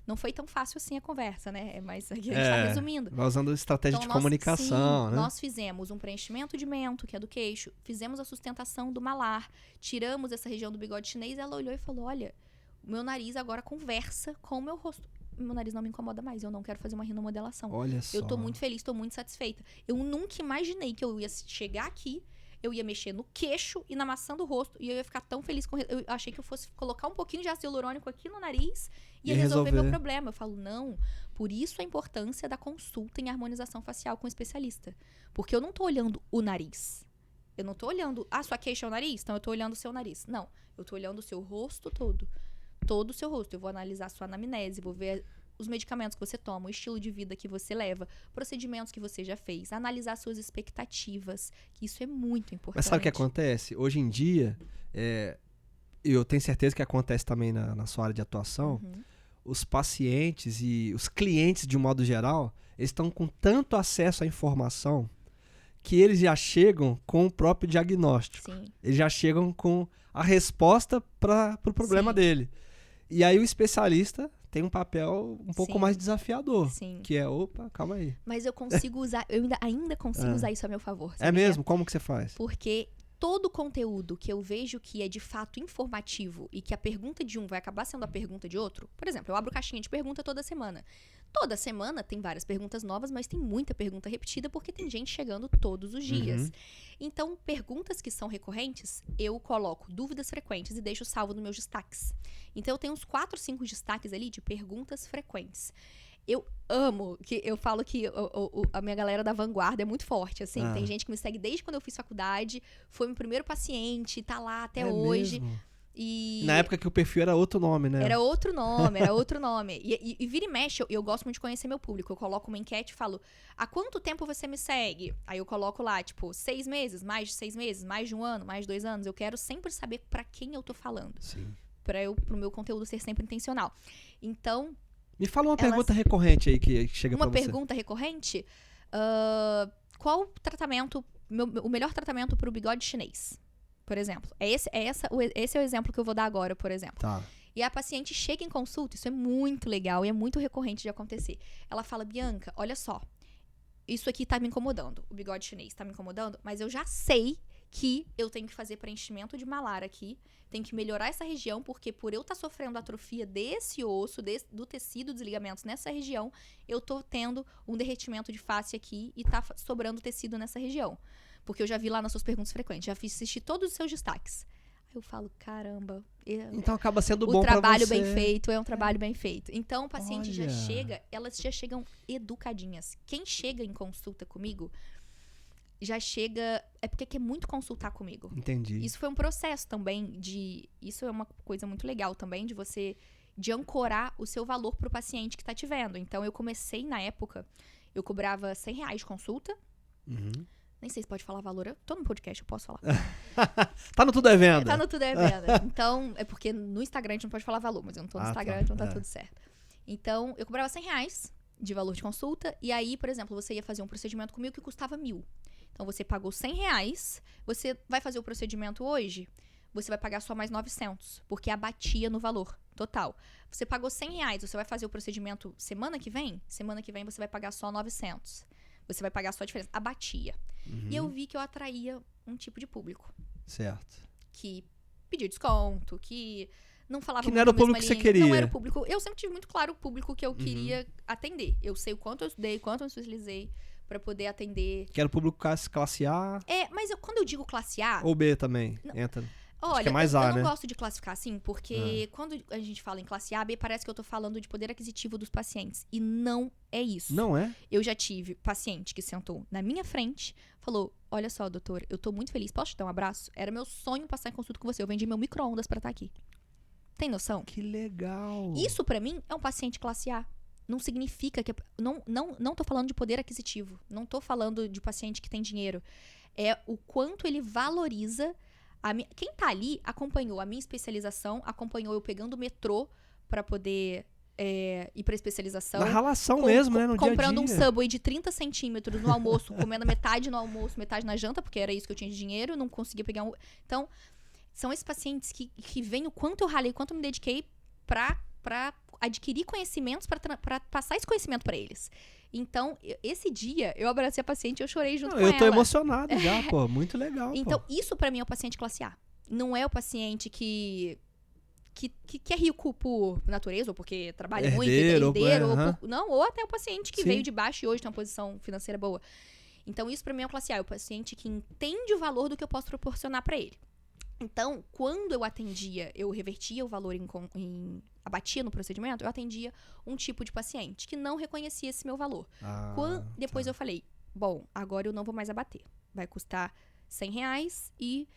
Não foi tão fácil assim a conversa, né? Mas aqui a gente tá resumindo. Vai usando estratégia Então, de comunicação, né? Nós fizemos um preenchimento de mento, que é do queixo. Fizemos a sustentação do malar. Tiramos essa região do bigode chinês. Ela olhou e falou, olha, o meu nariz agora conversa com o meu rosto. Meu nariz não me incomoda mais, eu não quero fazer uma rinomodelação. Olha só. Eu tô muito feliz, tô muito satisfeita. Eu nunca imaginei que eu ia chegar aqui, eu ia mexer no queixo e na maçã do rosto, e eu ia ficar tão feliz com... Eu achei que eu fosse colocar um pouquinho de ácido hialurônico aqui no nariz e ia resolver meu problema. Eu falo, não, por isso a importância da consulta em harmonização facial com um especialista. Porque eu não tô olhando o nariz. Eu não tô olhando, sua queixa é o nariz? Então eu tô olhando o seu nariz. Não, eu tô olhando o seu rosto todo. Todo o seu rosto. Eu vou analisar a sua anamnese, vou ver os medicamentos que você toma, o estilo de vida que você leva, procedimentos que você já fez, analisar suas expectativas, que isso é muito importante. Mas sabe o que acontece? Hoje em dia, eu tenho certeza que acontece também na sua área de atuação, os pacientes e os clientes, de um modo geral, eles estão com tanto acesso à informação que eles já chegam com o próprio diagnóstico. Sim. Eles já chegam com a resposta para o problema dele. E aí o especialista tem um papel um pouco mais desafiador. Sim. Que é, opa, calma aí. Mas eu consigo usar, eu ainda consigo usar isso a meu favor. É mesmo? Como que você faz? Porque todo conteúdo que eu vejo que é de fato informativo e que a pergunta de um vai acabar sendo a pergunta de outro. Por exemplo, eu abro caixinha de pergunta toda semana. Toda semana tem várias perguntas novas, mas tem muita pergunta repetida porque tem gente chegando todos os dias. Então, perguntas que são recorrentes, eu coloco dúvidas frequentes e deixo salvo nos meus destaques. Então, eu tenho uns 4, 5 destaques ali de perguntas frequentes. Eu amo, que eu falo que a minha galera da vanguarda é muito forte, assim. Tem gente que me segue desde quando eu fiz faculdade, foi meu primeiro paciente, tá lá até hoje. Mesmo? E na época que o perfil era outro nome, né? Era outro nome, era outro nome. E vira e mexe, eu gosto muito de conhecer meu público. Eu coloco uma enquete e falo, há quanto tempo você me segue? Aí eu coloco lá, tipo, 6 meses, mais de 6 meses, mais de 1 ano, mais de 2 anos. Eu quero sempre saber pra quem eu tô falando. Pro Pro meu conteúdo ser sempre intencional. Então, Me fala uma pergunta recorrente aí que chega pra você. Uma pergunta recorrente? Qual o tratamento, o melhor tratamento para o bigode chinês, por exemplo? Esse é o exemplo que eu vou dar agora, por exemplo. Tá. E a paciente chega em consulta, isso é muito legal e é muito recorrente de acontecer. Ela fala, Bianca, olha só, isso aqui tá me incomodando, o bigode chinês tá me incomodando, mas eu já sei que eu tenho que fazer preenchimento de malar aqui, tenho que melhorar essa região, porque por eu estar sofrendo atrofia desse osso, do tecido dos ligamentos nessa região, eu tô tendo um derretimento de face aqui e tá sobrando tecido nessa região. Porque eu já vi lá nas suas perguntas frequentes, já assisti todos os seus destaques. Aí eu falo, caramba. Então acaba sendo bom pra você. O trabalho bem feito é um trabalho bem feito. Então o paciente Olha. elas já chegam educadinhas. Quem chega em consulta comigo já chega. É porque quer muito consultar comigo. Entendi. Isso foi um processo também isso é uma coisa muito legal também, de ancorar o seu valor pro paciente que tá te vendo. Então eu comecei na época, eu cobrava R$100 de consulta. Uhum. Nem sei se pode falar valor. Eu tô no podcast, eu posso falar. Tá no Tudo é Venda. Tá no Tudo é Venda. Então, é porque no Instagram a gente não pode falar valor, mas eu não tô no Instagram, então tá tudo certo. Então, eu cobrava R$100 de valor de consulta. E aí, por exemplo, você ia fazer um procedimento comigo que custava 1.000. Então, você pagou R$100. Você vai fazer o procedimento hoje, você vai pagar só mais 900, porque abatia no valor total. Você pagou R$100, você vai fazer o procedimento semana que vem? Semana que vem você vai pagar só 900. Você vai pagar só a diferença. Abatia. Uhum. E eu vi que eu atraía um tipo de público. Certo. Que pedia desconto, que não falava que não era o público que você queria. Não era o público. Eu sempre tive muito claro o público que eu queria atender. Eu sei o quanto eu estudei, quanto eu especializei pra poder atender. Que era o público classe A. Mas quando eu digo classe A... Ou B também, não, entra. Olha, que é mais A, eu não né? gosto de classificar assim, porque quando a gente fala em classe A, B, parece que eu tô falando de poder aquisitivo dos pacientes. E não é isso. Não é? Eu já tive paciente que sentou na minha frente, falou, olha só, doutor, eu tô muito feliz, posso te dar um abraço? Era meu sonho passar em consulta com você, eu vendi meu micro-ondas pra estar aqui. Tem noção? Que legal. Isso pra mim é um paciente classe A. Não significa que... Não tô falando de poder aquisitivo. Não tô falando de paciente que tem dinheiro. É o quanto ele valoriza... Quem tá ali acompanhou a minha especialização, acompanhou eu pegando o metrô pra poder ir pra especialização. Na relação mesmo, né? No dia a dia. Comprando um Subway de 30 centímetros no almoço, comendo metade no almoço, metade na janta, porque era isso que eu tinha de dinheiro, não conseguia pegar um... Então, são esses pacientes que veem o quanto eu ralei, o quanto eu me dediquei pra adquirir conhecimentos, pra passar esse conhecimento pra eles. Então, esse dia, eu abracei a paciente e eu chorei junto com ela. Eu tô emocionado já, pô. Muito legal, então, pô. isso pra mim é o paciente classe A. Não é o paciente que é rico por natureza, ou porque trabalha muito, herdeiro, ou até o paciente que veio de baixo e hoje tem uma posição financeira boa. Então, isso pra mim é o classe A. É o paciente que entende o valor do que eu posso proporcionar pra ele. Então, quando eu atendia, eu revertia o valor abatia no procedimento, eu atendia um tipo de paciente que não reconhecia esse meu valor. Depois eu falei, bom, agora eu não vou mais abater. Vai custar R$100 e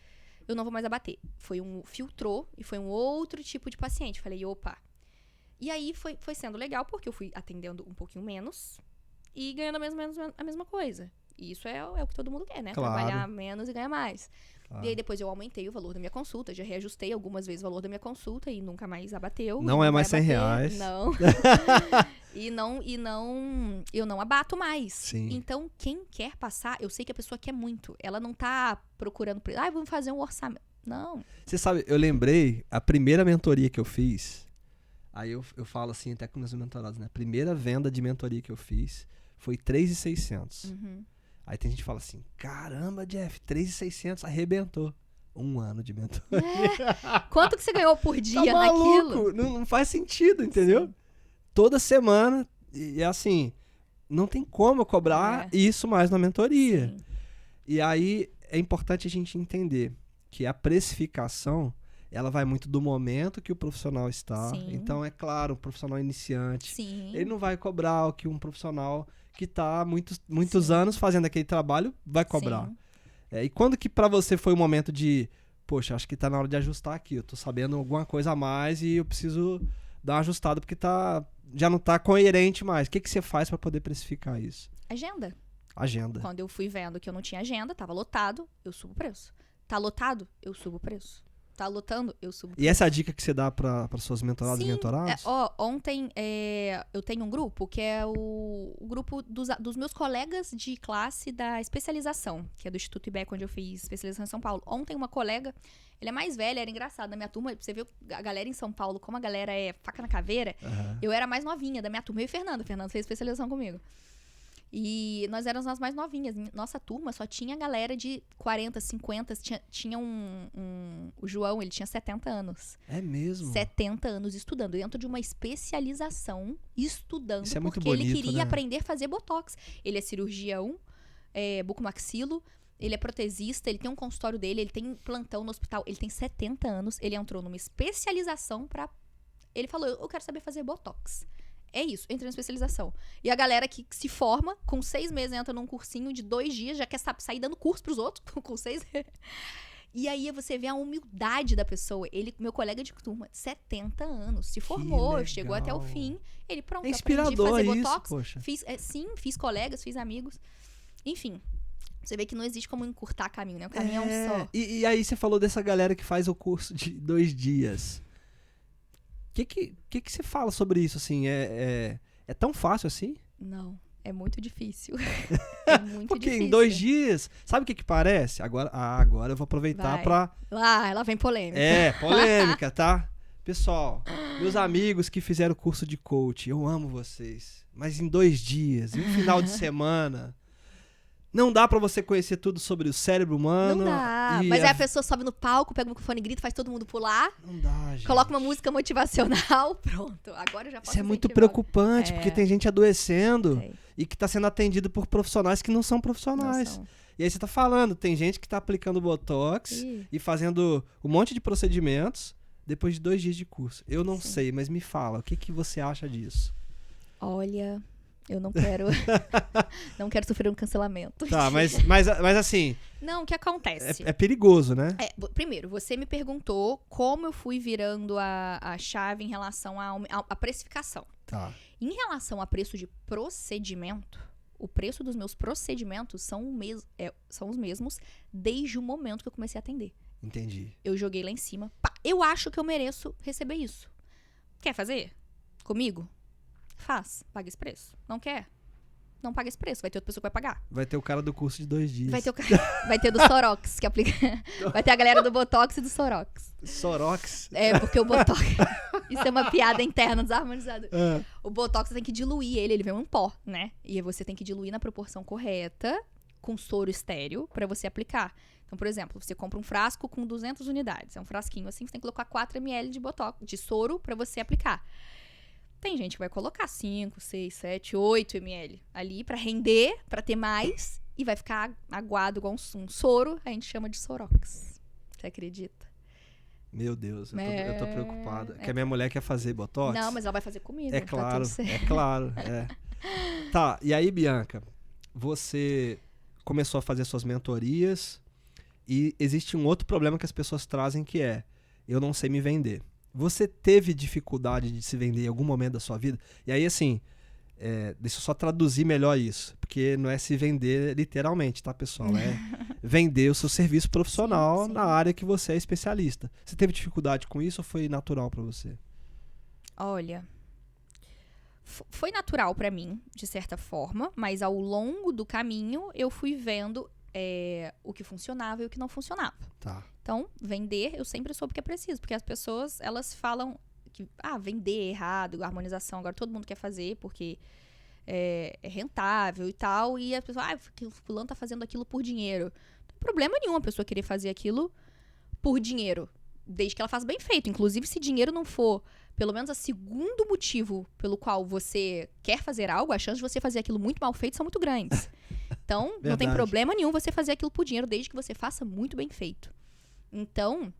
eu não vou mais abater. Filtrou e foi um outro tipo de paciente. Falei, opa. E aí foi sendo legal, porque eu fui atendendo um pouquinho menos e ganhando a mesma coisa. E isso é o que todo mundo quer, né? Claro. Trabalhar menos e ganhar mais. Claro. E aí depois eu aumentei o valor da minha consulta, já reajustei algumas vezes o valor da minha consulta e nunca mais abateu. Não é mais R$100. Não. Eu não abato mais. Sim. Então, quem quer passar, eu sei que a pessoa quer muito. Ela não tá procurando, vamos fazer um orçamento. Não. Você sabe, eu lembrei, a primeira mentoria que eu fiz, aí eu falo assim até com meus mentorados, né? A primeira venda de mentoria que eu fiz foi R$3.600. Uhum. Aí tem gente que fala assim, caramba, Jeff, R$3.600, arrebentou. 1 ano de mentoria. Quanto que você ganhou por dia tá maluco? naquilo? Não faz sentido, entendeu? Sim. Toda semana, e assim, não tem como eu cobrar isso mais na mentoria. Sim. E aí é importante a gente entender que a precificação, ela vai muito do momento que o profissional está. Sim. Então, é claro, um profissional iniciante, Sim. ele não vai cobrar o que um profissional que está há muitos anos fazendo aquele trabalho vai cobrar. E quando que para você foi o momento de, poxa, acho que tá na hora de ajustar aqui, eu tô sabendo alguma coisa a mais e eu preciso dar uma ajustada porque já não tá coerente mais. O que você faz para poder precificar isso? Agenda. Quando eu fui vendo que eu não tinha agenda, tava lotado, eu subo o preço. Tá lotado, eu subo o preço. Tá lutando? Eu subo. E essa é a dica que você dá para suas mentoradas e mentorados? Ontem eu tenho um grupo que é o grupo dos meus colegas de classe da especialização, que é do Instituto IBEC, onde eu fiz especialização em São Paulo. Ontem uma colega, ela é mais velha, era engraçada, da minha turma, você viu a galera em São Paulo, como a galera é faca na caveira, eu era a mais novinha da minha turma, eu e o Fernando fez especialização comigo. E nós éramos as mais novinhas. Nossa turma só tinha galera de 40, 50. Tinha o João, ele tinha 70 anos. É mesmo? 70 anos estudando. Dentro de uma especialização, estudando. Isso é muito porque bonito, ele queria né? aprender a fazer botox. Ele é cirurgião, bucomaxilo. Ele é protesista, ele tem um consultório dele, ele tem plantão no hospital. Ele tem 70 anos. Ele entrou numa especialização pra... Ele falou, eu quero saber fazer botox. É isso, entra na especialização. E a galera que se forma, com 6 meses entra num cursinho de 2 dias, já quer sair dando curso pros outros, com 6 E aí você vê a humildade da pessoa. Ele, meu colega de turma, 70 anos, se formou, chegou até o fim. Ele, pronto, é inspirador aprendi a fazer isso, botox. Poxa. Fiz colegas, fiz amigos. Enfim, você vê que não existe como encurtar caminho, né? O caminho é um só. E aí você falou dessa galera que faz o curso de 2 dias. O que você fala sobre isso, assim? É tão fácil assim? Não, é muito difícil. É muito Porque difícil. em 2 dias, sabe o que parece? Agora eu vou aproveitar pra... Lá vem polêmica. Polêmica, tá? Pessoal, meus amigos que fizeram o curso de coach, eu amo vocês. Mas em 2 dias, em um final de semana... Não dá pra você conhecer tudo sobre o cérebro humano. Não dá. Mas aí a pessoa sobe no palco, pega o microfone e grita, faz todo mundo pular. Não dá, gente. Coloca uma música motivacional. Pronto. Agora eu já posso Isso é muito incentivar. preocupante, porque tem gente adoecendo Sei. e que tá sendo atendido por profissionais que não são profissionais. Não são. E aí você tá falando, tem gente que tá aplicando Botox e fazendo um monte de procedimentos depois de 2 dias de curso. Eu não sei, mas me fala, o que você acha disso? Olha... Eu não quero não quero sofrer um cancelamento. Tá, mas assim... Não, o que acontece? É perigoso, né? Primeiro, você me perguntou como eu fui virando a chave em relação à precificação. Tá. Em relação a preço de procedimento, o preço dos meus procedimentos são os mesmos desde o momento que eu comecei a atender. Entendi. Eu joguei lá em cima. Pá, eu acho que eu mereço receber isso. Quer fazer? Comigo? Faz. Paga esse preço. Não quer? Não paga esse preço. Vai ter outra pessoa que vai pagar. Vai ter o cara do curso de 2 dias. Vai ter do Sorox, que aplica. Vai ter a galera do Botox e do Sorox. Sorox? Porque o Botox... Isso é uma piada interna desarmonizada. O Botox, você tem que diluir ele vem um pó, né? E você tem que diluir na proporção correta, com soro estéreo, pra você aplicar. Então, por exemplo, você compra um frasco com 200 unidades. É um frasquinho assim, você tem que colocar 4 ml de Botox, de soro, pra você aplicar. Tem gente que vai colocar 5, 6, 7, 8 ml ali pra render, pra ter mais. E vai ficar aguado igual um soro. A gente chama de Sorox. Você acredita? Meu Deus, eu tô preocupada. Que a minha mulher quer fazer Botox? Não, mas ela vai fazer comigo. É claro, Tá, e aí, Bianca, você começou a fazer suas mentorias e existe um outro problema que as pessoas trazem que é: eu não sei me vender. Você teve dificuldade de se vender em algum momento da sua vida? E aí, assim, deixa eu só traduzir melhor isso, porque não é se vender literalmente, tá, pessoal? É vender o seu serviço profissional sim. na área que você é especialista. Você teve dificuldade com isso ou foi natural pra você? Olha, foi natural pra mim, de certa forma, mas ao longo do caminho eu fui vendo o que funcionava e o que não funcionava. Tá. Então, vender, eu sempre soube que é preciso, porque as pessoas, elas falam que, vender é errado, harmonização, agora todo mundo quer fazer porque é rentável e tal, e a pessoa, o fulano tá fazendo aquilo por dinheiro. Não tem problema nenhum a pessoa querer fazer aquilo por dinheiro, desde que ela faça bem feito. Inclusive, se dinheiro não for, pelo menos, o segundo motivo pelo qual você quer fazer algo, as chances de você fazer aquilo muito mal feito são muito grandes. Então, não tem problema nenhum você fazer aquilo por dinheiro, desde que você faça muito bem feito. Então,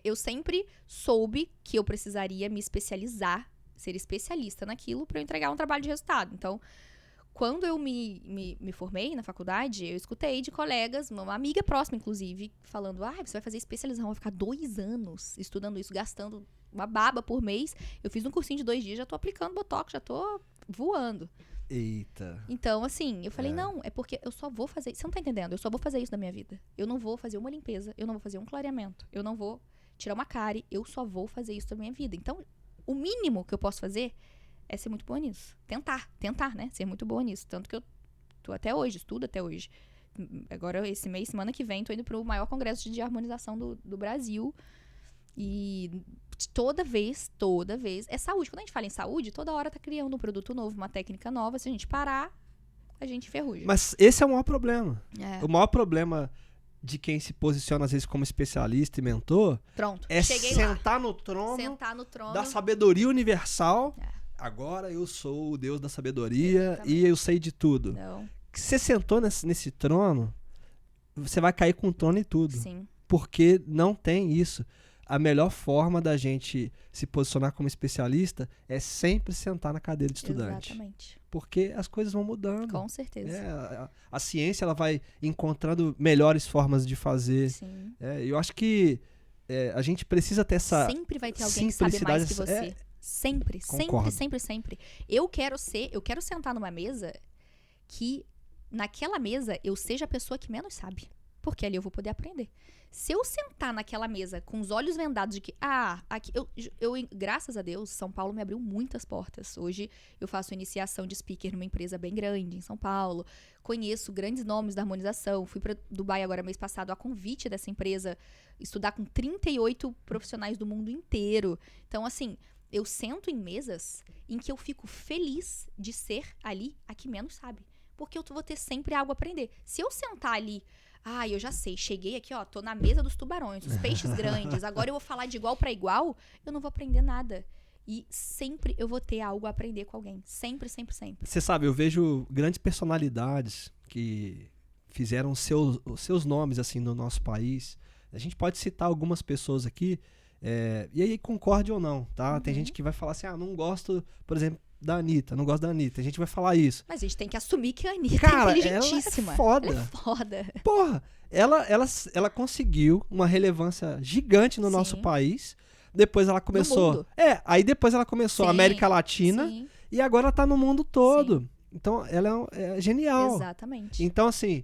eu sempre soube que eu precisaria me especializar, ser especialista naquilo para eu entregar um trabalho de resultado. Então, quando eu me formei na faculdade, eu escutei de colegas, uma amiga próxima, inclusive, falando, você vai fazer especialização, vai ficar 2 anos estudando isso, gastando uma baba por mês. Eu fiz um cursinho de 2 dias, já tô aplicando Botox, já tô voando. Eita. Então, assim, eu falei, não, é porque eu só vou fazer... Você não tá entendendo? Eu só vou fazer isso na minha vida. Eu não vou fazer uma limpeza, eu não vou fazer um clareamento, eu não vou tirar uma cárie, eu só vou fazer isso na minha vida. Então, o mínimo que eu posso fazer é ser muito boa nisso. Tentar, né? Ser muito boa nisso. Tanto que eu tô até hoje, estudo até hoje. Agora, esse mês, semana que vem, tô indo pro maior congresso de harmonização do Brasil. E toda vez, é saúde. Quando a gente fala em saúde, toda hora tá criando um produto novo, uma técnica nova. Se a gente parar, a gente ferruja. Mas esse é o maior problema. É. O maior problema de quem se posiciona, às vezes, como especialista e mentor, Pronto, é cheguei lá. sentar no trono Sentar no trono. da sabedoria universal. É. Agora eu sou o Deus da sabedoria Exatamente. e eu sei de tudo. Não, Você sentou nesse trono, você vai cair com o trono e tudo. sim. Porque não tem isso. A melhor forma da gente se posicionar como especialista é sempre sentar na cadeira de estudante. Exatamente. Porque as coisas vão mudando. Com certeza. A ciência ela vai encontrando melhores formas de fazer. Sim. Eu acho que a gente precisa ter essa Sempre vai ter alguém que sabe mais que simplicidade, você. Sempre, Concordo. sempre. Eu quero sentar numa mesa que naquela mesa eu seja a pessoa que menos sabe. Porque ali eu vou poder aprender. Se eu sentar naquela mesa com os olhos vendados de que, aqui, graças a Deus, São Paulo me abriu muitas portas. Hoje eu faço iniciação de speaker numa empresa bem grande em São Paulo. Conheço grandes nomes da harmonização. Fui para Dubai agora mês passado a convite dessa empresa, estudar com 38 profissionais do mundo inteiro. Então, assim, eu sento em mesas em que eu fico feliz de ser ali a que menos sabe. Porque eu vou ter sempre algo a aprender. Se eu sentar ali, eu já sei, cheguei aqui, ó, tô na mesa dos tubarões, os peixes grandes, agora eu vou falar de igual para igual, eu não vou aprender nada. E sempre eu vou ter algo a aprender com alguém. Sempre. Você sabe, eu vejo grandes personalidades que fizeram os seus nomes assim no nosso país. A gente pode citar algumas pessoas aqui, e aí concorde ou não, tá? Uhum. Tem gente que vai falar assim, não gosto, por exemplo, da Anitta, não gosto da Anitta. A gente vai falar isso. Mas a gente tem que assumir que a Anitta Cara, é inteligentíssima. ela é foda. Ela é foda. Porra, ela conseguiu uma relevância gigante no Sim. nosso país. Depois ela começou... mundo. Aí depois ela começou a Sim, América Latina. Sim, E agora ela tá no mundo todo. Então, ela é genial. exatamente. Então, assim,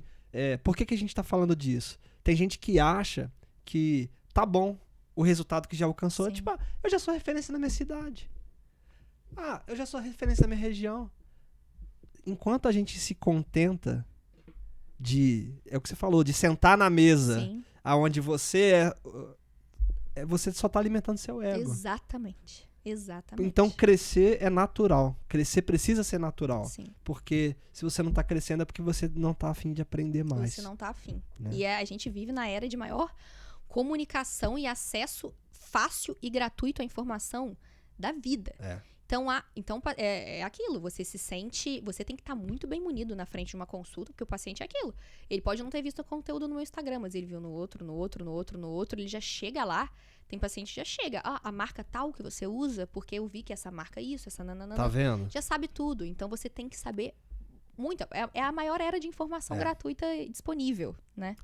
por que a gente tá falando disso? Tem gente que acha que tá bom o resultado que já alcançou. Sim. Tipo, eu já sou referência na minha cidade. Eu já sou referência na minha região. Enquanto a gente se contenta é o que você falou, de sentar na mesa Sim, aonde você você só tá alimentando seu ego. exatamente. Então crescer é natural. Crescer precisa ser natural. Sim. Porque se você não tá crescendo é porque você não tá afim de aprender mais. Você não tá afim. Né? E a gente vive na era de maior comunicação e acesso fácil e gratuito à informação da vida. Então, é aquilo, você se sente... Você tem que estar muito bem munido na frente de uma consulta, porque o paciente é aquilo. Ele pode não ter visto o conteúdo no meu Instagram, mas ele viu no outro, ele já chega lá. Tem paciente que já chega. A marca tal que você usa, porque eu vi que essa marca isso, essa nananana. Tá vendo? Já sabe tudo. Então, você tem que saber muito. É a maior era de informação gratuita disponível, né?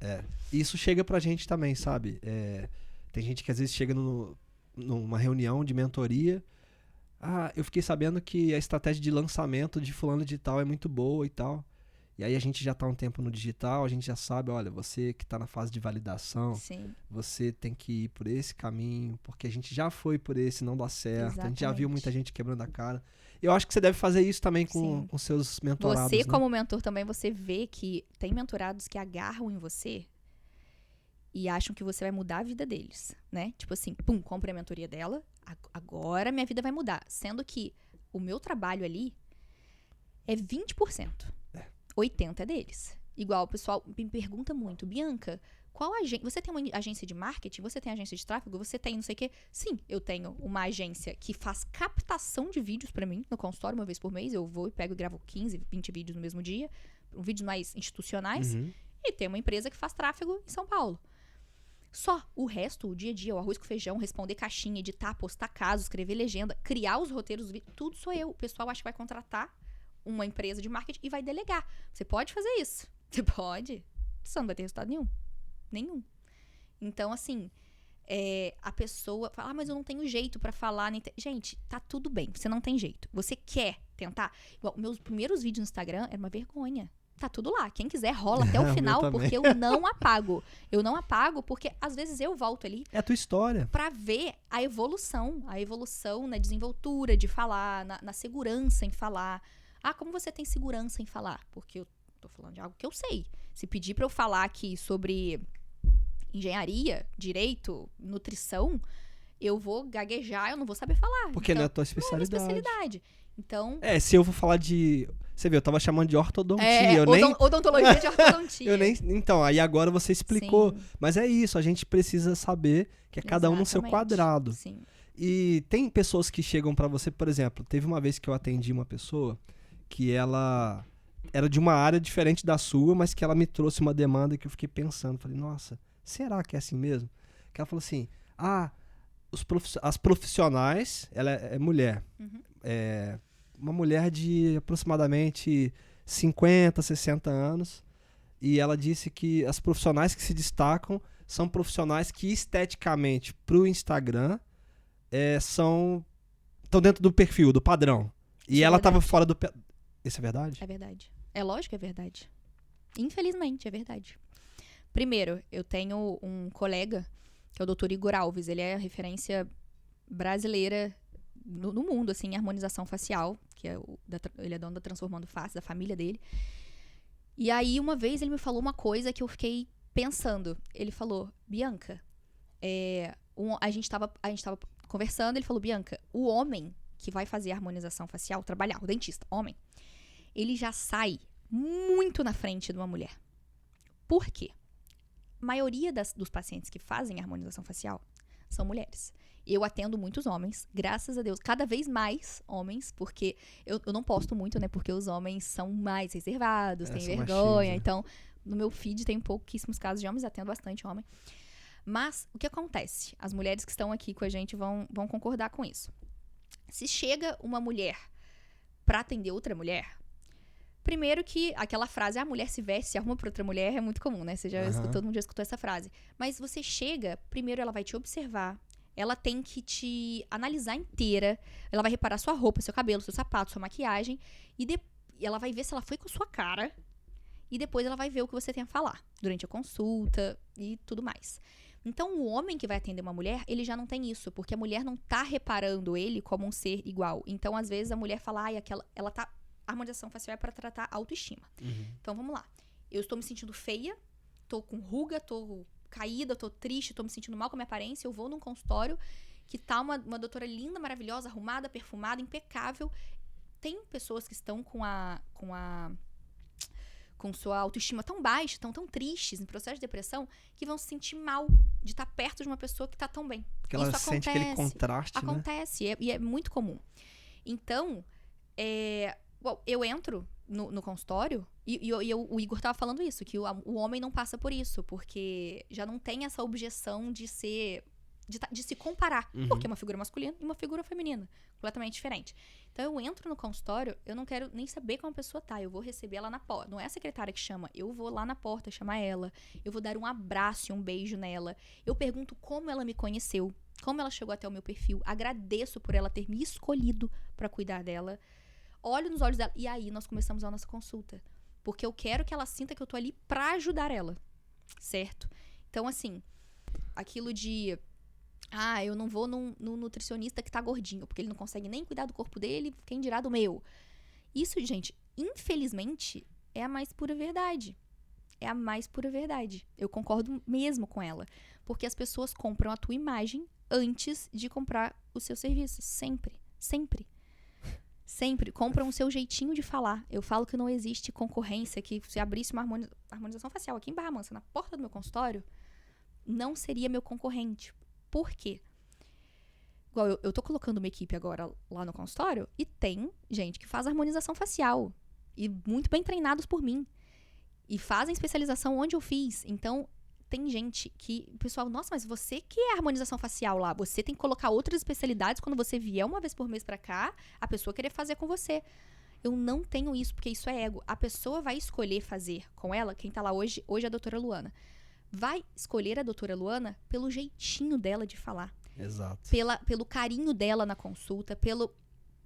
Isso chega pra gente também, sabe? Tem gente que às vezes chega numa reunião de mentoria... eu fiquei sabendo que a estratégia de lançamento de fulano de tal é muito boa e tal. E aí a gente já tá um tempo no digital, a gente já sabe, olha, você que tá na fase de validação, Sim. você tem que ir por esse caminho, porque a gente já foi por esse, não dá certo. A gente já viu muita gente quebrando a cara. Eu acho que você deve fazer isso também com seus mentorados. Você, né? como mentor também, você vê que tem mentorados que agarram em você e acham que você vai mudar a vida deles, né? Tipo assim, pum, compre a mentoria dela, agora minha vida vai mudar. Sendo que o meu trabalho ali é 20%. 80% é deles. Igual o pessoal me pergunta muito, Bianca, qual agência... Você tem uma agência de marketing? Você tem agência de tráfego? Você tem não sei o quê? Sim, eu tenho uma agência que faz captação de vídeos pra mim no consultório uma vez por mês. Eu vou e pego e gravo 15, 20 vídeos no mesmo dia. Vídeos mais institucionais. Uhum. E tem uma empresa que faz tráfego em São Paulo. Só o resto, o dia a dia, o arroz com feijão, responder caixinha, editar, postar casos, escrever legenda, criar os roteiros, tudo sou eu. O pessoal acha que vai contratar uma empresa de marketing e vai delegar. Você pode fazer isso. Você pode. Você não vai ter resultado nenhum. Então, assim, a pessoa fala, mas eu não tenho jeito pra falar. Gente, tá tudo bem. Você não tem jeito. Você quer tentar. Igual, meus primeiros vídeos no Instagram era uma vergonha. Tá tudo lá. Quem quiser, rola até o final, porque eu não apago. Eu não apago porque, às vezes, eu volto ali. É a tua história. Pra ver a evolução. A evolução na desenvoltura de falar, na segurança em falar. Ah, como você tem segurança em falar? Porque eu tô falando de algo que eu sei. Se pedir pra eu falar aqui sobre engenharia, direito, nutrição, eu vou gaguejar, eu não vou saber falar. Porque então, não é a tua especialidade. Não é a minha especialidade. Então... se eu vou falar de... Você viu, eu tava chamando de ortodontia. Odontologia de ortodontia. Então, aí agora você explicou. Sim. Mas é isso, a gente precisa saber que é cada um no seu quadrado. Sim. E tem pessoas que chegam pra você, por exemplo, teve uma vez que eu atendi uma pessoa que ela era de uma área diferente da sua, mas que ela me trouxe uma demanda que eu fiquei pensando. Falei, nossa, será que é assim mesmo? Que ela falou assim, as profissionais, ela é mulher. Uhum. Uma mulher de aproximadamente 50, 60 anos. E ela disse que as profissionais que se destacam são profissionais que esteticamente pro Instagram estão dentro do perfil, do padrão. E Isso ela é tava fora do... Isso é verdade? É verdade. É lógico que é verdade. Infelizmente, é verdade. Primeiro, eu tenho um colega, que é o Dr. Igor Alves. Ele é a referência brasileira no mundo, assim, em harmonização facial. Que é ele é dono da Transformando Face, da família dele. E aí, uma vez, ele me falou uma coisa que eu fiquei pensando. Ele falou, Bianca, a gente tava conversando, ele falou, Bianca, o homem que vai fazer a harmonização facial, trabalhar, o dentista, homem, ele já sai muito na frente de uma mulher. Por quê? A maioria dos pacientes que fazem harmonização facial são mulheres. Eu atendo muitos homens, graças a Deus, cada vez mais homens, porque eu não posto muito, né? Porque os homens são mais reservados, têm vergonha. Então, no meu feed tem pouquíssimos casos de homens, atendo bastante homem. Mas, o que acontece? As mulheres que estão aqui com a gente vão concordar com isso. Se chega uma mulher pra atender outra mulher, primeiro que aquela frase, a mulher se veste, se arruma pra outra mulher, é muito comum, né? Todo mundo já escutou essa frase. Mas você chega, primeiro ela vai te observar, ela tem que te analisar inteira, ela vai reparar sua roupa, seu cabelo, seu sapato, sua maquiagem, e ela vai ver se ela foi com a sua cara, e depois ela vai ver o que você tem a falar, durante a consulta e tudo mais. Então, o homem que vai atender uma mulher, ele já não tem isso, porque a mulher não tá reparando ele como um ser igual. Então, às vezes, a mulher fala, a harmonização facial é pra tratar a autoestima. Uhum. Então, vamos lá. Eu estou me sentindo feia, tô com ruga, tô caída, tô triste, tô me sentindo mal com a minha aparência, eu vou num consultório que tá uma doutora linda, maravilhosa, arrumada, perfumada, impecável. Tem pessoas que estão com sua autoestima tão baixa, tão tristes, em processo de depressão, que vão se sentir mal de estar perto de uma pessoa que tá tão bem. Porque ela sente aquele contraste, Acontece, né? E é muito comum. Então, eu entro no consultório e o Igor tava falando isso, que o homem não passa por isso, porque já não tem essa objeção de se comparar, porque é uma figura masculina e uma figura feminina, completamente diferente. Então, eu entro no consultório, eu não quero nem saber como a pessoa tá, eu vou receber ela na porta. Não é a secretária que chama, eu vou lá na porta chamar ela, eu vou dar um abraço e um beijo nela, eu pergunto como ela me conheceu, como ela chegou até o meu perfil, agradeço por ela ter me escolhido pra cuidar dela, olho nos olhos dela, e aí nós começamos a nossa consulta, porque eu quero que ela sinta que eu tô ali pra ajudar ela, certo? Então, assim, aquilo de... eu não vou num nutricionista que tá gordinho, porque ele não consegue nem cuidar do corpo dele, quem dirá do meu. Isso, gente, infelizmente, é a mais pura verdade. É a mais pura verdade. Eu concordo mesmo com ela. Porque as pessoas compram a tua imagem antes de comprar o seu serviço. Sempre. Sempre. Sempre. Compram o seu jeitinho de falar. Eu falo que não existe concorrência, que se abrisse uma harmonização facial aqui em Barra Mansa, na porta do meu consultório, não seria meu concorrente. Por quê? Igual, eu tô colocando uma equipe agora lá no consultório e tem gente que faz harmonização facial. E muito bem treinados por mim. E fazem especialização onde eu fiz. Então, tem gente que... O pessoal, nossa, mas você que é harmonização facial lá, você tem que colocar outras especialidades quando você vier uma vez por mês pra cá, a pessoa querer fazer com você. Eu não tenho isso, porque isso é ego. A pessoa vai escolher fazer com ela, quem tá lá hoje é a doutora Luana. Vai escolher a doutora Luana pelo jeitinho dela de falar. Exato. Pelo carinho dela na consulta,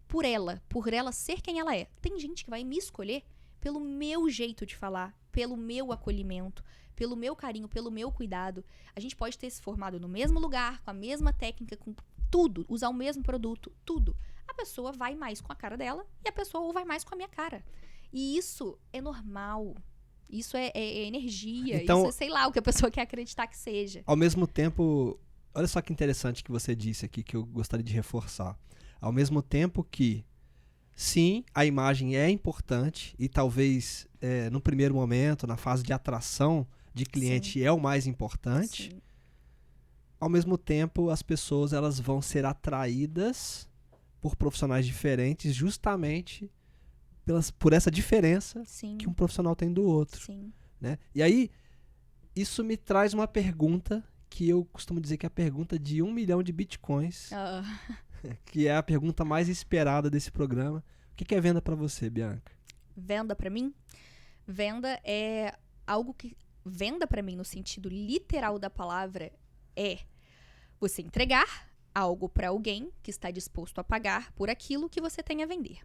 por ela ser quem ela é. Tem gente que vai me escolher pelo meu jeito de falar, pelo meu acolhimento, pelo meu carinho, pelo meu cuidado. A gente pode ter se formado no mesmo lugar, com a mesma técnica, com tudo, usar o mesmo produto, tudo. A pessoa vai mais com a cara dela e a pessoa vai mais com a minha cara. E isso é normal. Isso é energia. Então, isso é, sei lá, o que a pessoa quer acreditar que seja. Ao mesmo tempo, olha só que interessante que você disse aqui, que eu gostaria de reforçar. Ao mesmo tempo que, sim, a imagem é importante e talvez no primeiro momento, na fase de atração de cliente, é o mais importante. Sim. Ao mesmo tempo, as pessoas elas vão ser atraídas por profissionais diferentes justamente por essa diferença Sim. que um profissional tem do outro. Sim. Né? E aí, isso me traz uma pergunta que eu costumo dizer que é a pergunta de 1 milhão de bitcoins, que é a pergunta mais esperada desse programa. O que é venda para você, Bianca? Venda para mim? Venda é algo que... Venda para mim, no sentido literal da palavra, é você entregar algo para alguém que está disposto a pagar por aquilo que você tem a vender.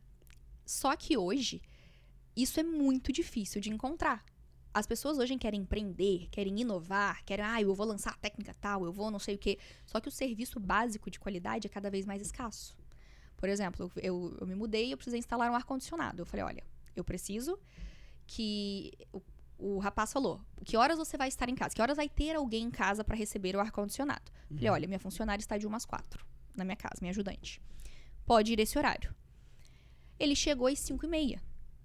Só que hoje, isso é muito difícil de encontrar. As pessoas hoje querem empreender, querem inovar, querem, eu vou lançar a técnica tal, eu vou não sei o quê. Só que o serviço básico de qualidade é cada vez mais escasso. Por exemplo, eu me mudei e eu precisei instalar um ar-condicionado. Eu falei, olha, eu preciso que... O rapaz falou, que horas você vai estar em casa? Que horas vai ter alguém em casa para receber o ar-condicionado? Falei, olha, minha funcionária está de 1h às 4 na minha casa, minha ajudante. Pode ir esse horário. Ele chegou às 5h30.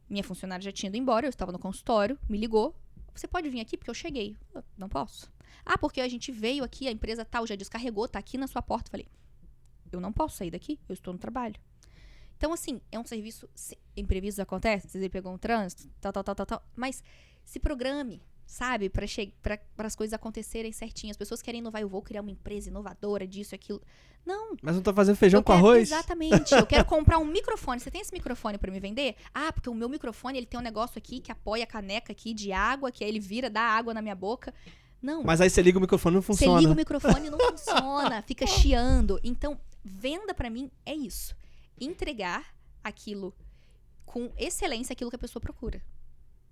Minha funcionária já tinha ido embora, eu estava no consultório, me ligou. Você pode vir aqui porque eu cheguei. Não posso. Porque a gente veio aqui, a empresa tal já descarregou, tá aqui na sua porta. Falei, eu não posso sair daqui, eu estou no trabalho. Então, assim, é um serviço... Imprevistos acontecem, você pegou um trânsito, tal. Mas se programe, sabe? Para as coisas acontecerem certinho. As pessoas querem inovar, eu vou criar uma empresa inovadora disso, aquilo. Não. Mas não tô fazendo feijão com arroz? Exatamente. Eu quero comprar um microfone. Você tem esse microfone para me vender? Porque o meu microfone, ele tem um negócio aqui que apoia a caneca aqui de água, que aí ele vira, dá água na minha boca. Não. Mas aí você liga o microfone e não funciona. Você liga o microfone e não funciona. Fica chiando. Então, venda para mim é isso. Entregar aquilo com excelência, aquilo que a pessoa procura.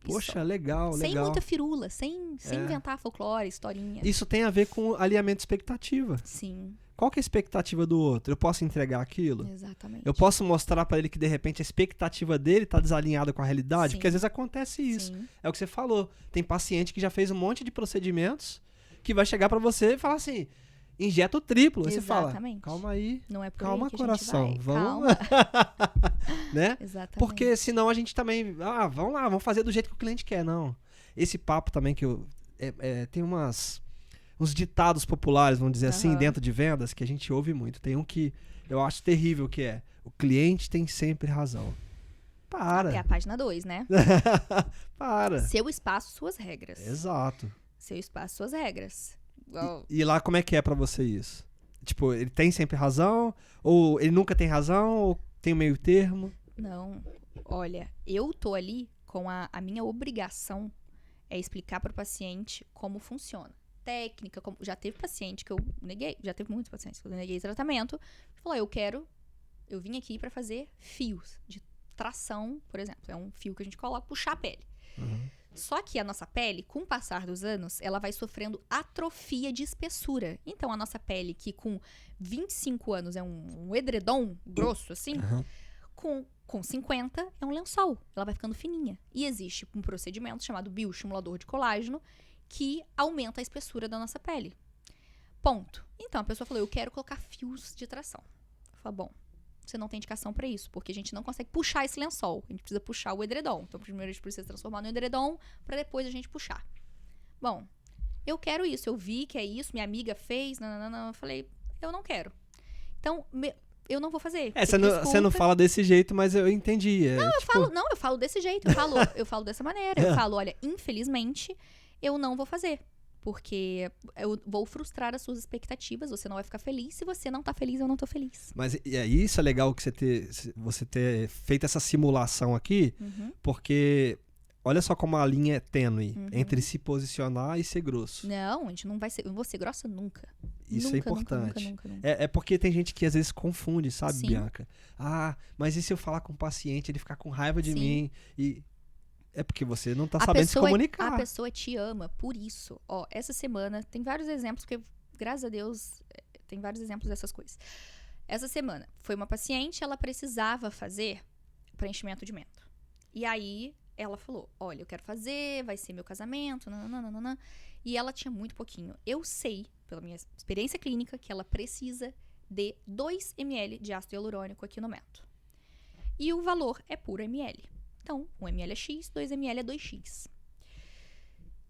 Poxa, legal. Sem muita firula, sem inventar folclore, historinha. Isso tem a ver com alinhamento de expectativa. Sim. Qual que é a expectativa do outro? Eu posso entregar aquilo? Exatamente. Eu posso mostrar pra ele que de repente a expectativa dele tá desalinhada com a realidade? Sim. Porque às vezes acontece isso. Sim. É o que você falou. Tem paciente que já fez um monte de procedimentos que vai chegar pra você e falar assim, injeta o triplo. Aí Exatamente. você fala, calma aí. Não é por Calma, aí que coração. a gente vai. Vamos. Né? Exatamente. Porque senão a gente também... vamos lá, vamos fazer do jeito que o cliente quer. Não. Esse papo também que eu... tem uns ditados populares, vamos dizer assim, dentro de vendas, que a gente ouve muito. Tem um que eu acho terrível, que é: o cliente tem sempre razão. Para. É a página 2, né? Para. Seu espaço, suas regras. Exato. Seu espaço, suas regras. E lá como é que é pra você isso? Tipo, ele tem sempre razão? Ou ele nunca tem razão? Ou tem um meio termo? Não. Olha, eu tô ali com a minha obrigação é explicar para o paciente como funciona. Técnica, já teve paciente que eu neguei, já teve muitos pacientes que eu neguei tratamento, falou, eu vim aqui para fazer fios de tração, por exemplo, é um fio que a gente coloca, puxar a pele. Só que a nossa pele, com o passar dos anos, ela vai sofrendo atrofia de espessura. Então, a nossa pele, que com 25 anos é um edredom grosso, assim, com 50 é um lençol. Ela vai ficando fininha. E existe um procedimento chamado bioestimulador de colágeno, que aumenta a espessura da nossa pele. Ponto. Então, a pessoa falou, eu quero colocar fios de tração. Eu falei, bom, você não tem indicação para isso, porque a gente não consegue puxar esse lençol. A gente precisa puxar o edredom. Então, primeiro a gente precisa transformar no edredom, para depois a gente puxar. Bom, eu quero isso. Eu vi que é isso, minha amiga fez, eu falei, eu não quero. Então, eu não vou fazer. Você não fala desse jeito, mas eu entendi. Eu falo desse jeito. Eu falo dessa maneira. Eu falo, olha, infelizmente, eu não vou fazer. Porque eu vou frustrar as suas expectativas, você não vai ficar feliz. Se você não tá feliz, eu não tô feliz. Mas isso é legal que você ter feito essa simulação aqui, porque olha só como a linha é tênue entre se posicionar e ser grosso. Não, a gente não vai ser... Eu não vou ser grossa nunca. Isso Nunca, é importante. nunca. É porque tem gente que às vezes confunde, sabe, Sim. Bianca? Ah, mas e se eu falar com o paciente, ele ficar com raiva de Sim. mim? E é porque você não tá sabendo se comunicar. A pessoa te ama por isso. Ó, essa semana, tem vários exemplos, porque, graças a Deus, tem vários exemplos dessas coisas. Essa semana, foi uma paciente, ela precisava fazer preenchimento de mento. E aí, ela falou, olha, eu quero fazer, vai ser meu casamento, nananana. E ela tinha muito pouquinho. Eu sei, pela minha experiência clínica, que ela precisa de 2 ml de ácido hialurônico aqui no mento. E o valor é por ml. Então, 1 ml é X, 2 ml é 2X.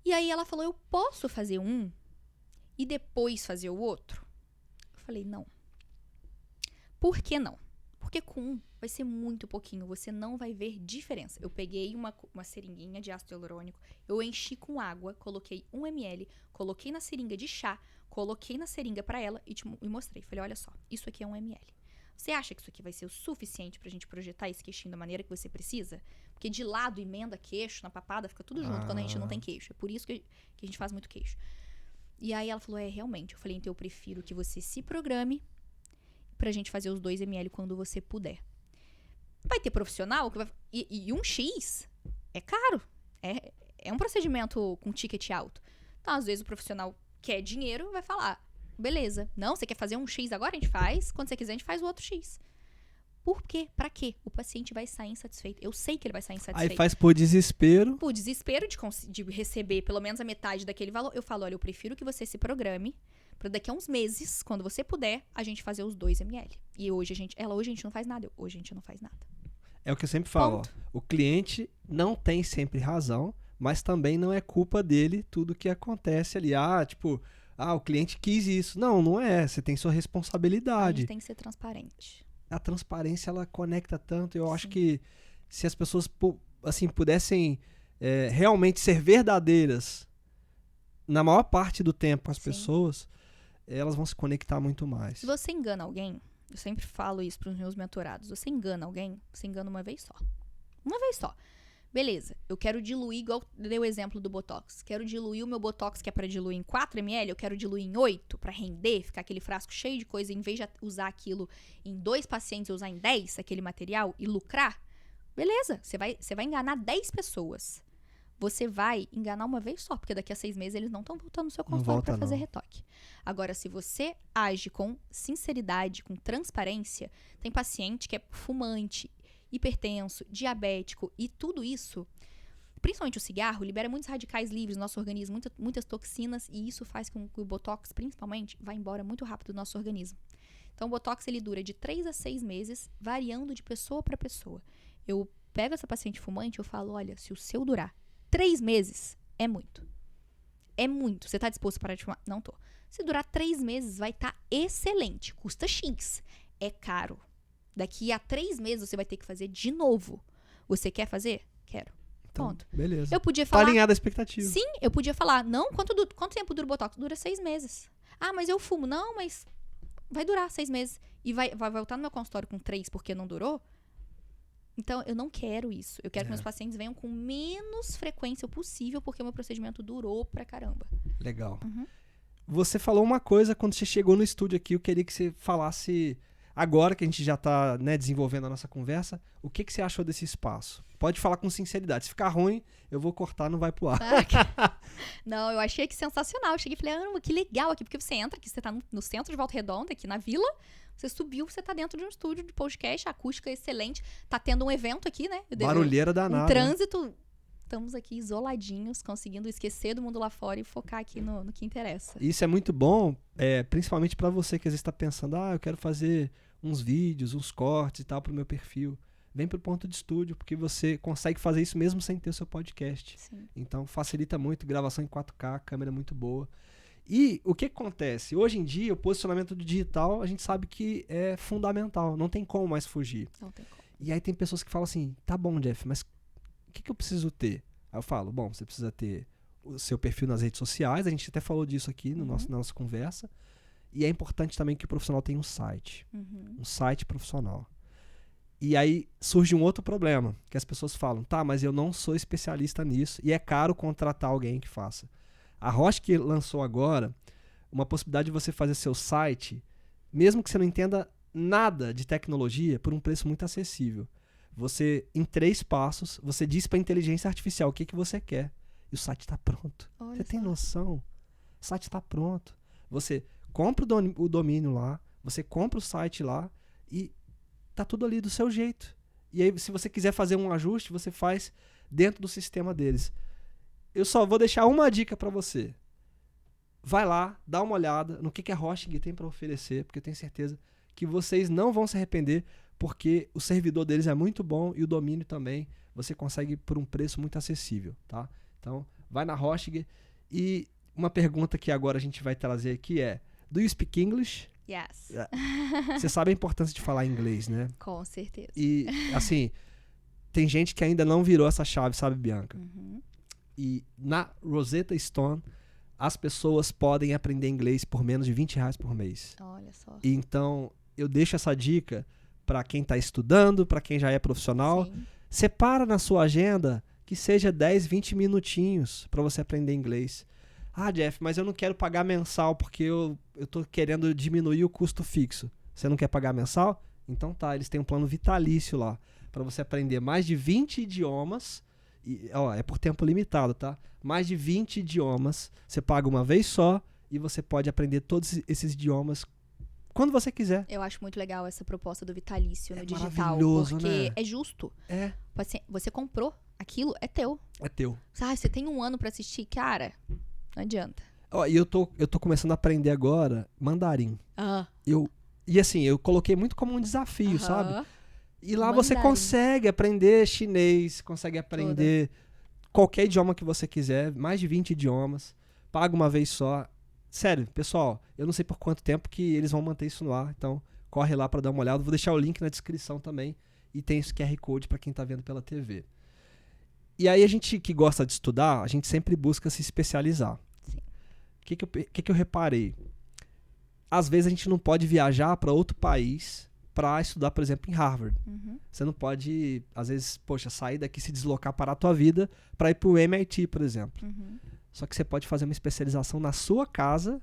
E aí ela falou, eu posso fazer um e depois fazer o outro? Eu falei, não. Por que não? Porque com um vai ser muito pouquinho, você não vai ver diferença. Eu peguei uma seringuinha de ácido hialurônico, eu enchi com água, coloquei 1 ml, coloquei na seringa de chá, coloquei na seringa pra ela e mostrei. Falei, olha só, isso aqui é 1 ml. Você acha que isso aqui vai ser o suficiente pra gente projetar esse queixinho da maneira que você precisa? Porque de lado, emenda queixo, na papada, fica tudo junto quando a gente não tem queixo. É por isso que a gente faz muito queixo. E aí ela falou, realmente. Eu falei, então eu prefiro que você se programe pra gente fazer os 2 ml quando você puder. Vai ter profissional que vai... E um X é caro. É um procedimento com ticket alto. Então, às vezes, o profissional quer dinheiro, vai falar, beleza. Não, você quer fazer um X agora? A gente faz. Quando você quiser, a gente faz o outro X. Por quê? Pra quê? O paciente vai sair insatisfeito. Eu sei que ele vai sair insatisfeito. Aí faz por desespero. Por desespero de receber pelo menos a metade daquele valor, eu falo, olha, eu prefiro que você se programe pra daqui a uns meses, quando você puder, a gente fazer os 2 ml. E hoje a gente não faz nada. Hoje a gente não faz nada. É o que eu sempre falo, ó, o cliente não tem sempre razão, mas também não é culpa dele tudo que acontece ali. O cliente quis isso. Não é. Você tem sua A responsabilidade. gente tem que ser transparente. A transparência, ela conecta tanto. Eu acho que se as pessoas pudessem realmente ser verdadeiras na maior parte do tempo com as pessoas, elas vão se conectar muito mais. Se você engana alguém, eu sempre falo isso para os meus mentorados, você engana alguém, você engana uma vez só. Uma vez só. Beleza, eu quero diluir, igual dei o exemplo do Botox. Quero diluir o meu Botox, que é para diluir em 4 ml, eu quero diluir em 8, para render, ficar aquele frasco cheio de coisa, em vez de usar aquilo em 2 pacientes, eu usar em 10, aquele material, e lucrar. Beleza, você vai enganar 10 pessoas. Você vai enganar uma vez só, porque daqui a 6 meses eles não estão voltando no seu consultório para fazer retoque. Agora, se você age com sinceridade, com transparência, tem paciente que é fumante, hipertenso, diabético e tudo isso, principalmente o cigarro, libera muitos radicais livres no nosso organismo, muitas toxinas, e isso faz com que o Botox, principalmente, vá embora muito rápido do nosso organismo. Então, o Botox, ele dura de 3 a 6 meses, variando de pessoa para pessoa. Eu pego essa paciente fumante e eu falo, olha, se o seu durar 3 meses, é muito. É muito. Você tá disposto a parar de fumar? Não tô. Se durar 3 meses, vai estar excelente. Custa X. É caro. Daqui a 3 meses, você vai ter que fazer de novo. Você quer fazer? Quero. Então, ponto. Beleza. Eu podia falar... Tá alinhada a expectativa. Sim, eu podia falar. Não, quanto tempo dura o Botox? Dura 6 meses. Ah, mas eu fumo. Não, mas vai durar 6 meses. E vai voltar no meu consultório com 3 porque não durou? Então, eu não quero isso. Eu quero que meus pacientes venham com menos frequência possível, porque o meu procedimento durou pra caramba. Legal. Você falou uma coisa quando você chegou no estúdio aqui, eu queria que você falasse, agora que a gente já tá, desenvolvendo a nossa conversa, o que você achou desse espaço? Pode falar com sinceridade. Se ficar ruim, eu vou cortar, não vai pro ar. Não, eu achei que sensacional. Eu cheguei e falei, que legal aqui, porque você entra aqui, você tá no centro de Volta Redonda, aqui na Vila, você subiu, você tá dentro de um estúdio de podcast, a acústica é excelente, tá tendo um evento aqui, né? Barulheira danada. Um trânsito, estamos aqui isoladinhos, conseguindo esquecer do mundo lá fora e focar aqui no que interessa. Isso é muito bom, principalmente pra você que às vezes tá pensando, eu quero fazer uns vídeos, uns cortes e tal pro meu perfil. Vem pro Ponto de Estúdio, porque você consegue fazer isso mesmo sem ter o seu podcast. Sim. Então facilita muito, gravação em 4K, câmera muito boa. E o que acontece? Hoje em dia, o posicionamento do digital, a gente sabe que é fundamental, não tem como mais fugir. Não tem como. E aí tem pessoas que falam assim, tá bom, Jeff, mas o que eu preciso ter? Aí eu falo, bom, você precisa ter o seu perfil nas redes sociais, a gente até falou disso aqui na nossa conversa, e é importante também que o profissional tenha um site profissional. E aí surge um outro problema, que as pessoas falam, tá, mas eu não sou especialista nisso e é caro contratar alguém que faça. A Hosting lançou agora uma possibilidade de você fazer seu site, mesmo que você não entenda nada de tecnologia, por um preço muito acessível. Você, em 3 passos, você diz para a inteligência artificial o que você quer e o site está pronto. Olha Você tem só. noção? O site está pronto. Você compra o domínio lá, você compra o site lá e tá tudo ali do seu jeito. E aí, se você quiser fazer um ajuste, você faz dentro do sistema deles. Eu só vou deixar uma dica para você. Vai lá, dá uma olhada no que a Hosting tem para oferecer, porque eu tenho certeza que vocês não vão se arrepender, porque o servidor deles é muito bom e o domínio também você consegue por um preço muito acessível, tá? Então, vai na Hosting. E uma pergunta que agora a gente vai trazer aqui é: do you speak English? Yes. Você sabe a importância de falar inglês, né? Com certeza. E, assim, tem gente que ainda não virou essa chave, sabe, Bianca? Uhum. E na Rosetta Stone, as pessoas podem aprender inglês por menos de R$20 por mês. Olha só. E então, eu deixo essa dica para quem está estudando, para quem já é profissional. Sim. Separa na sua agenda que seja 10, 20 minutinhos para você aprender inglês. Ah, Jeff, mas eu não quero pagar mensal porque eu tô querendo diminuir o custo fixo. Você não quer pagar mensal? Então tá, eles têm um plano vitalício lá para você aprender mais de 20 idiomas. E, ó, é por tempo limitado, tá? Mais de 20 idiomas. Você paga uma vez só e você pode aprender todos esses idiomas quando você quiser. Eu acho muito legal essa proposta do vitalício no digital. Maravilhoso, Porque né? é justo. É. Você comprou, aquilo é teu. É teu. Você tem 1 ano pra assistir, cara, não adianta. Ó, e eu tô começando a aprender agora mandarim. Ah. E assim, eu coloquei muito como um desafio, sabe? E lá você Mandarim. consegue aprender chinês, consegue aprender qualquer idioma que você quiser, mais de 20 idiomas, paga uma vez só. Sério, pessoal, eu não sei por quanto tempo que eles vão manter isso no ar, então corre lá para dar uma olhada. Vou deixar o link na descrição também e tem esse QR Code para quem tá vendo pela TV. E aí a gente que gosta de estudar, a gente sempre busca se especializar. Sim. O que eu reparei? Às vezes a gente não pode viajar para outro país para estudar, por exemplo, em Harvard. Uhum. Você não pode, às vezes, sair daqui, se deslocar para a tua vida para ir para o MIT, por exemplo. Uhum. Só que você pode fazer uma especialização na sua casa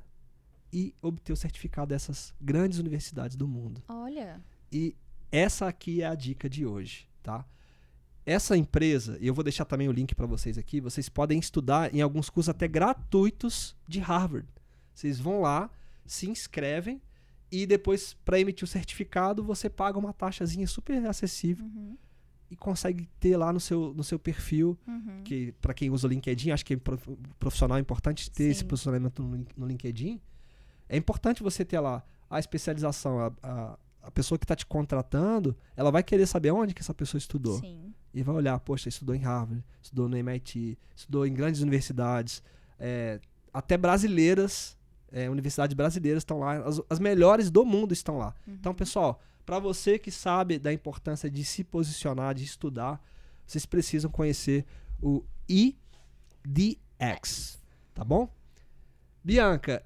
e obter o certificado dessas grandes universidades do mundo. Olha. E essa aqui é a dica de hoje, tá? Essa empresa, e eu vou deixar também o link para vocês aqui, vocês podem estudar em alguns cursos até gratuitos de Harvard. Vocês vão lá, se inscrevem e depois, para emitir o certificado, você paga uma taxazinha super acessível Uhum. e consegue ter lá no seu perfil, Uhum. que para quem usa o LinkedIn, acho que é profissional é importante ter esse Sim. posicionamento no LinkedIn. É importante você ter lá a especialização, a pessoa que está te contratando, ela vai querer saber onde que essa pessoa estudou. Sim. E vai olhar, poxa, estudou em Harvard, estudou no MIT, estudou em grandes universidades, até brasileiras, universidades brasileiras estão lá, as melhores do mundo estão lá. Uhum. Então, pessoal, para você que sabe da importância de se posicionar, de estudar, vocês precisam conhecer o EDX, tá bom? Bianca,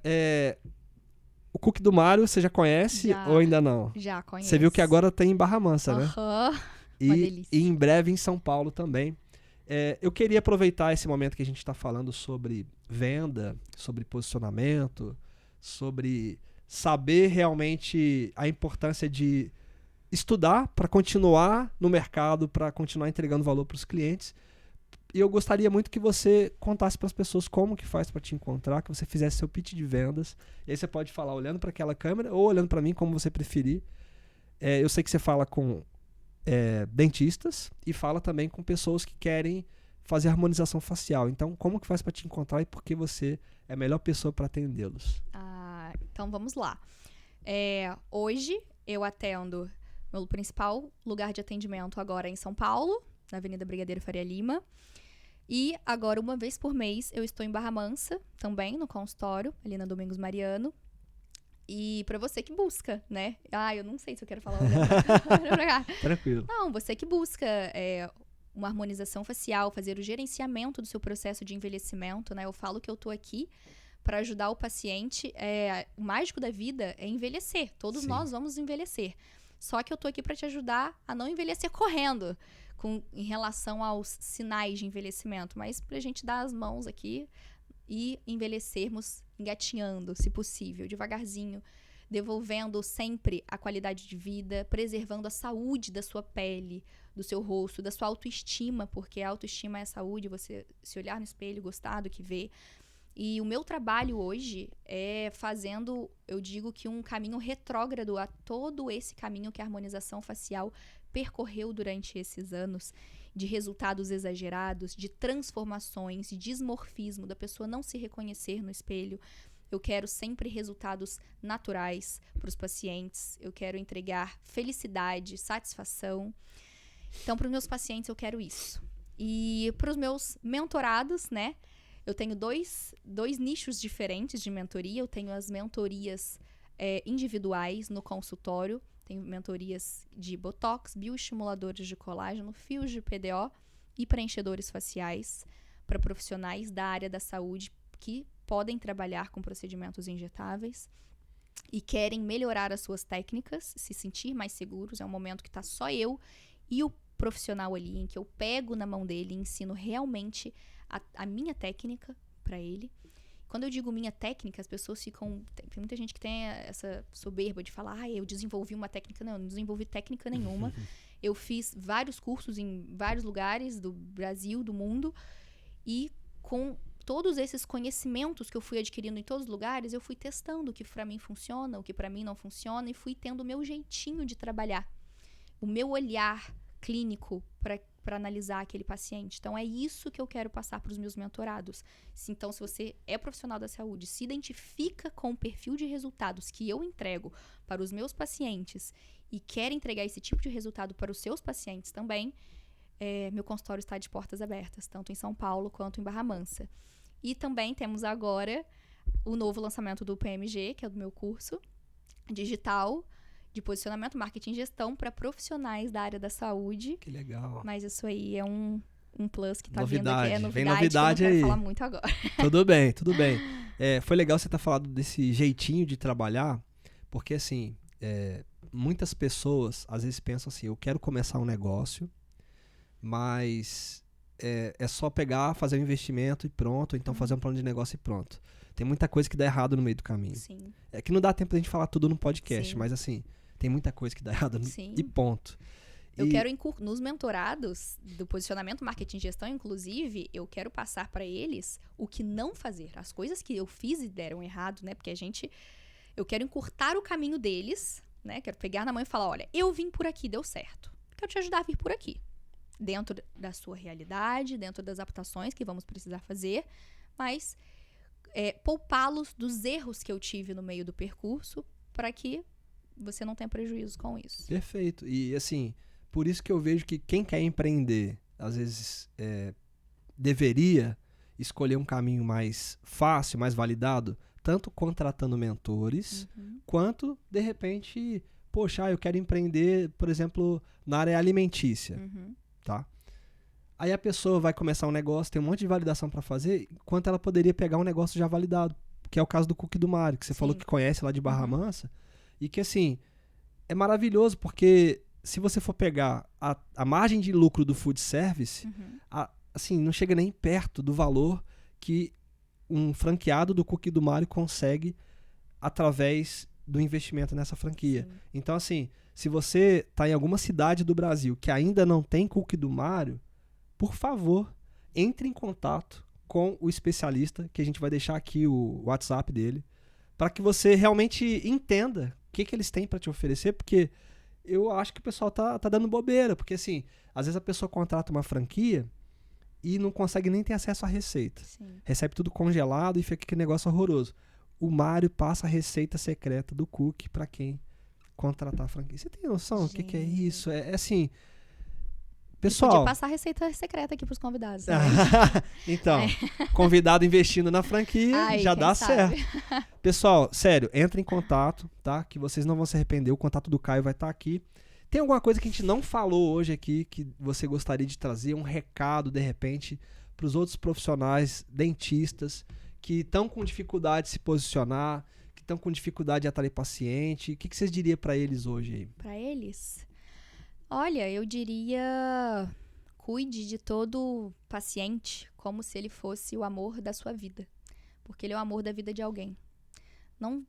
o Cookie do Mário você já conhece Já. ou ainda não? Já conheço. Você viu que agora tem em Barra Mansa, né? Aham. Uma E delícia. em breve em São Paulo também. Eu queria aproveitar esse momento que a gente está falando sobre venda, sobre posicionamento, sobre saber realmente a importância de estudar para continuar no mercado, para continuar entregando valor para os clientes. E eu gostaria muito que você contasse para as pessoas como que faz para te encontrar, que você fizesse seu pitch de vendas. E aí você pode falar olhando para aquela câmera ou olhando para mim, como você preferir. Eu sei que você fala com dentistas e fala também com pessoas que querem fazer harmonização facial. Então, como que faz para te encontrar e por que você é a melhor pessoa para atendê-los? Então vamos lá. Hoje eu atendo meu principal lugar de atendimento agora é em São Paulo, na Avenida Brigadeiro Faria Lima. E agora, uma vez por mês, eu estou em Barra Mansa, também no consultório, ali na Domingos Mariano. E pra você que busca, né? Eu não sei se eu quero falar. Tranquilo. Não, você que busca uma harmonização facial, fazer o gerenciamento do seu processo de envelhecimento, né? Eu falo que eu tô aqui para ajudar o paciente. O mágico da vida é envelhecer. Todos Sim. nós vamos envelhecer. Só que eu tô aqui para te ajudar a não envelhecer correndo em relação aos sinais de envelhecimento, mas pra gente dar as mãos aqui e envelhecermos engatinhando, se possível, devagarzinho, devolvendo sempre a qualidade de vida, preservando a saúde da sua pele, do seu rosto, da sua autoestima, porque a autoestima é a saúde, você se olhar no espelho, gostar do que vê. E o meu trabalho hoje é fazendo, eu digo que um caminho retrógrado a todo esse caminho que a harmonização facial percorreu durante esses anos, de resultados exagerados, de transformações, de dismorfismo, da pessoa não se reconhecer no espelho. Eu quero sempre resultados naturais para os pacientes, eu quero entregar felicidade, satisfação. Então, para os meus pacientes, eu quero isso. E para os meus mentorados, né? Eu tenho dois nichos diferentes de mentoria. Eu tenho as mentorias individuais no consultório. Tenho mentorias de botox, bioestimuladores de colágeno, fios de PDO e preenchedores faciais para profissionais da área da saúde que podem trabalhar com procedimentos injetáveis e querem melhorar as suas técnicas, se sentir mais seguros. É um momento que está só eu e o profissional ali, em que eu pego na mão dele e ensino realmente a minha técnica para ele. Quando eu digo minha técnica, as pessoas ficam... Tem muita gente que tem essa soberba de falar, eu desenvolvi uma técnica. Não, eu não desenvolvi técnica nenhuma. Eu fiz vários cursos em vários lugares do Brasil, do mundo, e com todos esses conhecimentos que eu fui adquirindo em todos os lugares, eu fui testando o que para mim funciona, o que para mim não funciona, e fui tendo o meu jeitinho de trabalhar, o meu olhar clínico para analisar aquele paciente. Então, é isso que eu quero passar para os meus mentorados. Então, se você é profissional da saúde, se identifica com o perfil de resultados que eu entrego para os meus pacientes e quer entregar esse tipo de resultado para os seus pacientes também, meu consultório está de portas abertas, tanto em São Paulo quanto em Barra Mansa. E também temos agora o novo lançamento do PMG, que é do meu curso digital, de posicionamento, marketing e gestão para profissionais da área da saúde. Que legal. Mas isso aí é um plus que tá novidade. Vindo aqui. É novidade, vem novidade que eu não aí. quero falar muito agora. Tudo bem, tudo bem. Foi legal você ter falado desse jeitinho de trabalhar, porque assim, muitas pessoas às vezes pensam assim, eu quero começar um negócio, mas é só pegar, fazer um investimento e pronto, ou então fazer um plano de negócio e pronto. Tem muita coisa que dá errado no meio do caminho. Sim. É que não dá tempo da gente falar tudo no podcast, Sim. mas assim, tem muita coisa que dá errado Sim. e ponto. Eu quero, nos mentorados do posicionamento, marketing e gestão, inclusive, eu quero passar para eles o que não fazer. As coisas que eu fiz e deram errado, né? Porque eu quero encurtar o caminho deles, né? Quero pegar na mão e falar, olha, eu vim por aqui, deu certo. Quero te ajudar a vir por aqui. Dentro da sua realidade, dentro das adaptações que vamos precisar fazer, mas poupá-los dos erros que eu tive no meio do percurso para que você não tenha prejuízo com isso. Perfeito. E assim, por isso que eu vejo que quem quer empreender, às vezes deveria escolher um caminho mais fácil, mais validado, tanto contratando mentores, quanto, de repente, poxa, eu quero empreender, por exemplo, na área alimentícia. Tá? Aí a pessoa vai começar um negócio, tem um monte de validação para fazer, enquanto ela poderia pegar um negócio já validado, que é o caso do Cookie do Mário, que você falou que conhece lá de Barra Mansa, e que assim, é maravilhoso, porque se você for pegar a margem de lucro do food service, assim, não chega nem perto do valor que um franqueado do Cookie do Mário consegue através do investimento nessa franquia. Sim. Então, assim, se você está em alguma cidade do Brasil que ainda não tem Cookie do Mário, por favor, entre em contato com o especialista, que a gente vai deixar aqui o WhatsApp dele, para que você realmente entenda o que eles têm para te oferecer, porque eu acho que o pessoal tá dando bobeira, porque assim, às vezes a pessoa contrata uma franquia e não consegue nem ter acesso à receita. Sim. Recebe tudo congelado e fica aquele negócio horroroso. O Mário passa a receita secreta do Cookie para quem contratar a franquia. Você tem noção do que é isso? É assim... Pessoal... Podia passar a receita secreta aqui pros convidados. Né? Então, convidado investindo na franquia, já dá certo. Pessoal, sério, entre em contato, tá? Que vocês não vão se arrepender. O contato do Caio vai estar aqui. Tem alguma coisa que a gente não falou hoje aqui que você gostaria de trazer? Um recado, de repente, pros outros profissionais, dentistas, que estão com dificuldade de se posicionar, que estão com dificuldade de atrair paciente. O que vocês diriam para eles hoje aí? Para eles? Olha, eu diria, cuide de todo paciente como se ele fosse o amor da sua vida. Porque ele é o amor da vida de alguém.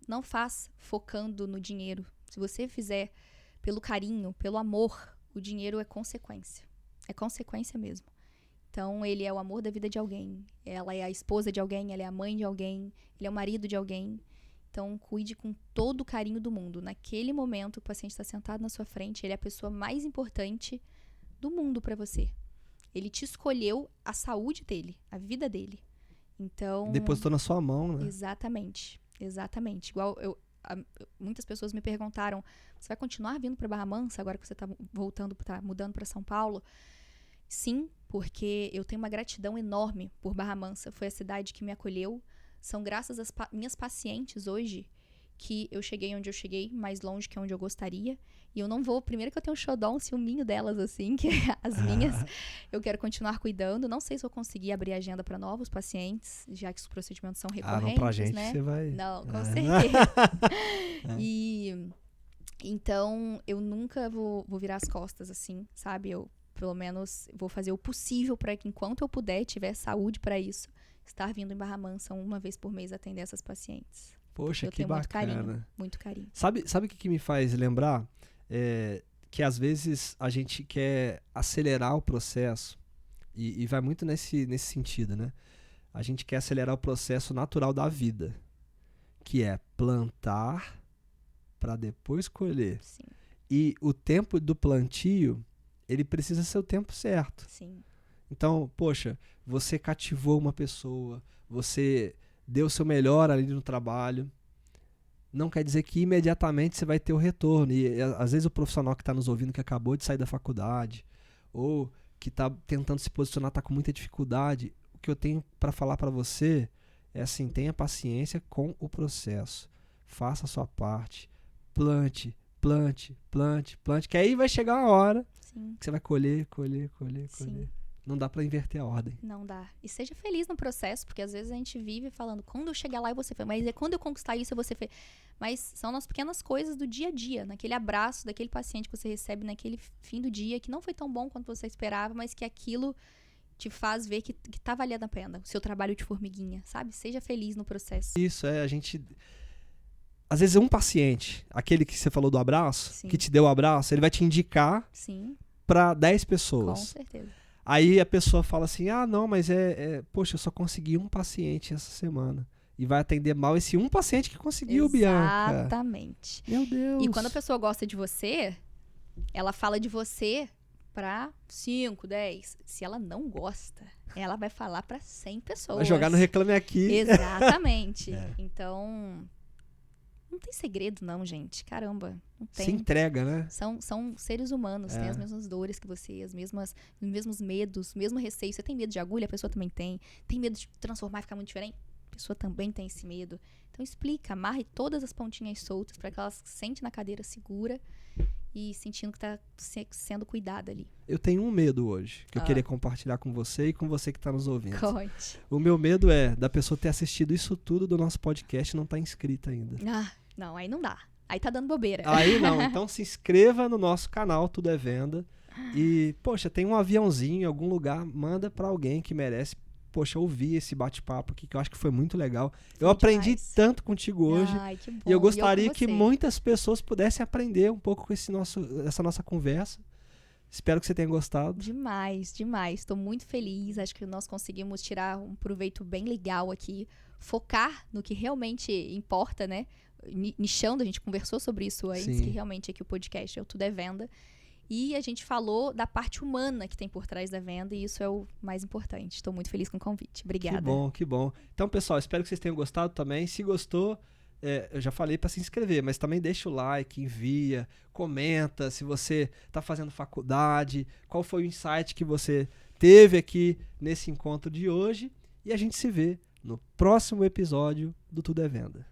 Não faz focando no dinheiro. Se você fizer pelo carinho, pelo amor, o dinheiro é consequência. É consequência mesmo. Então, ele é o amor da vida de alguém. Ela é a esposa de alguém, ela é a mãe de alguém, ele é o marido de alguém. Então, cuide com todo o carinho do mundo. Naquele momento, o paciente está sentado na sua frente, ele é a pessoa mais importante do mundo para você. Ele te escolheu a saúde dele, a vida dele. Então... Depositou na sua mão, né? Exatamente. Igual muitas pessoas me perguntaram, você vai continuar vindo para Barra Mansa agora que você está mudando para São Paulo? Sim, porque eu tenho uma gratidão enorme por Barra Mansa. Foi a cidade que me acolheu. São graças às minhas pacientes hoje que eu cheguei onde eu cheguei, mais longe que onde eu gostaria. E eu não vou... Primeiro que eu tenho um xodó, um ciúminho delas, assim, que as minhas eu quero continuar cuidando. Não sei se eu conseguir abrir agenda para novos pacientes, já que os procedimentos são recorrentes, não, pra gente né? você vai... Não, com certeza. E... Então, eu nunca vou virar as costas, assim, sabe? Eu, pelo menos, vou fazer o possível para que, enquanto eu puder, tiver saúde para isso, estar vindo em Barra Mansa uma vez por mês atender essas pacientes. Poxa, eu que tenho bacana. Muito carinho. Sabe o que me faz lembrar? Que às vezes a gente quer acelerar o processo e vai muito nesse sentido, né? A gente quer acelerar o processo natural da vida, que é plantar para depois colher. Sim. E o tempo do plantio, ele precisa ser o tempo certo. Sim. Então, poxa, você cativou uma pessoa, você deu o seu melhor ali no trabalho, não quer dizer que imediatamente você vai ter o retorno. E às vezes o profissional que está nos ouvindo, que acabou de sair da faculdade, ou que está tentando se posicionar, está com muita dificuldade, o que eu tenho para falar para você é assim, tenha paciência com o processo. Faça a sua parte, plante, que aí vai chegar uma hora Sim. que você vai colher. Sim. Não dá pra inverter a ordem. Não dá. E seja feliz no processo, porque às vezes a gente vive falando, quando eu chegar lá eu vou ser feliz, mas é quando eu conquistar isso eu vou ser feliz. Mas são as pequenas coisas do dia a dia, naquele abraço daquele paciente que você recebe naquele fim do dia, que não foi tão bom quanto você esperava, mas que aquilo te faz ver que tá valendo a pena, o seu trabalho de formiguinha, sabe? Seja feliz no processo. Isso, a gente... Às vezes um paciente, aquele que você falou do abraço, Sim. que te deu o abraço, ele vai te indicar Sim. pra 10 pessoas. Com certeza. Aí a pessoa fala assim, não, mas poxa, eu só consegui um paciente essa semana. E vai atender mal esse um paciente que conseguiu, Bianca. Exatamente. Meu Deus. E quando a pessoa gosta de você, ela fala de você pra 5, 10. Se ela não gosta, ela vai falar pra 100 pessoas. Vai jogar no Reclame Aqui. Exatamente. Então... Não tem segredo não, gente. Caramba, não tem. Se entrega, né? São seres humanos, têm as mesmas dores que você, os mesmos medos, o mesmo receio. Você tem medo de agulha, a pessoa também tem. Tem medo de transformar e ficar muito diferente? A pessoa também tem esse medo. Então explica, amarre todas as pontinhas soltas para que ela se sente na cadeira segura e sentindo que está sendo cuidada ali. Eu tenho um medo hoje, que eu queria compartilhar com você e com você que está nos ouvindo. Conte. O meu medo é da pessoa ter assistido isso tudo do nosso podcast e não estar inscrita ainda. Não, aí não dá. Aí tá dando bobeira. Aí não. Então se inscreva no nosso canal, Tudo é Venda. E, poxa, tem um aviãozinho em algum lugar, manda pra alguém que merece, poxa, ouvir esse bate-papo aqui, que eu acho que foi muito legal. Eu aprendi tanto contigo hoje. Ai, que bom. E eu gostaria que você. muitas pessoas pudessem aprender um pouco com essa nossa conversa. Espero que você tenha gostado. Demais, demais. Estou muito feliz. Acho que nós conseguimos tirar um proveito bem legal aqui. Focar no que realmente importa, né? Nichando, a gente conversou sobre isso antes, Sim. que realmente aqui o podcast é o Tudo é Venda. E a gente falou da parte humana que tem por trás da venda, e isso é o mais importante. Estou muito feliz com o convite. Obrigada. Que bom. Então, pessoal, espero que vocês tenham gostado também. Se gostou, eu já falei para se inscrever, mas também deixa o like, envia, comenta se você está fazendo faculdade, qual foi o insight que você teve aqui nesse encontro de hoje. E a gente se vê no próximo episódio do Tudo é Venda.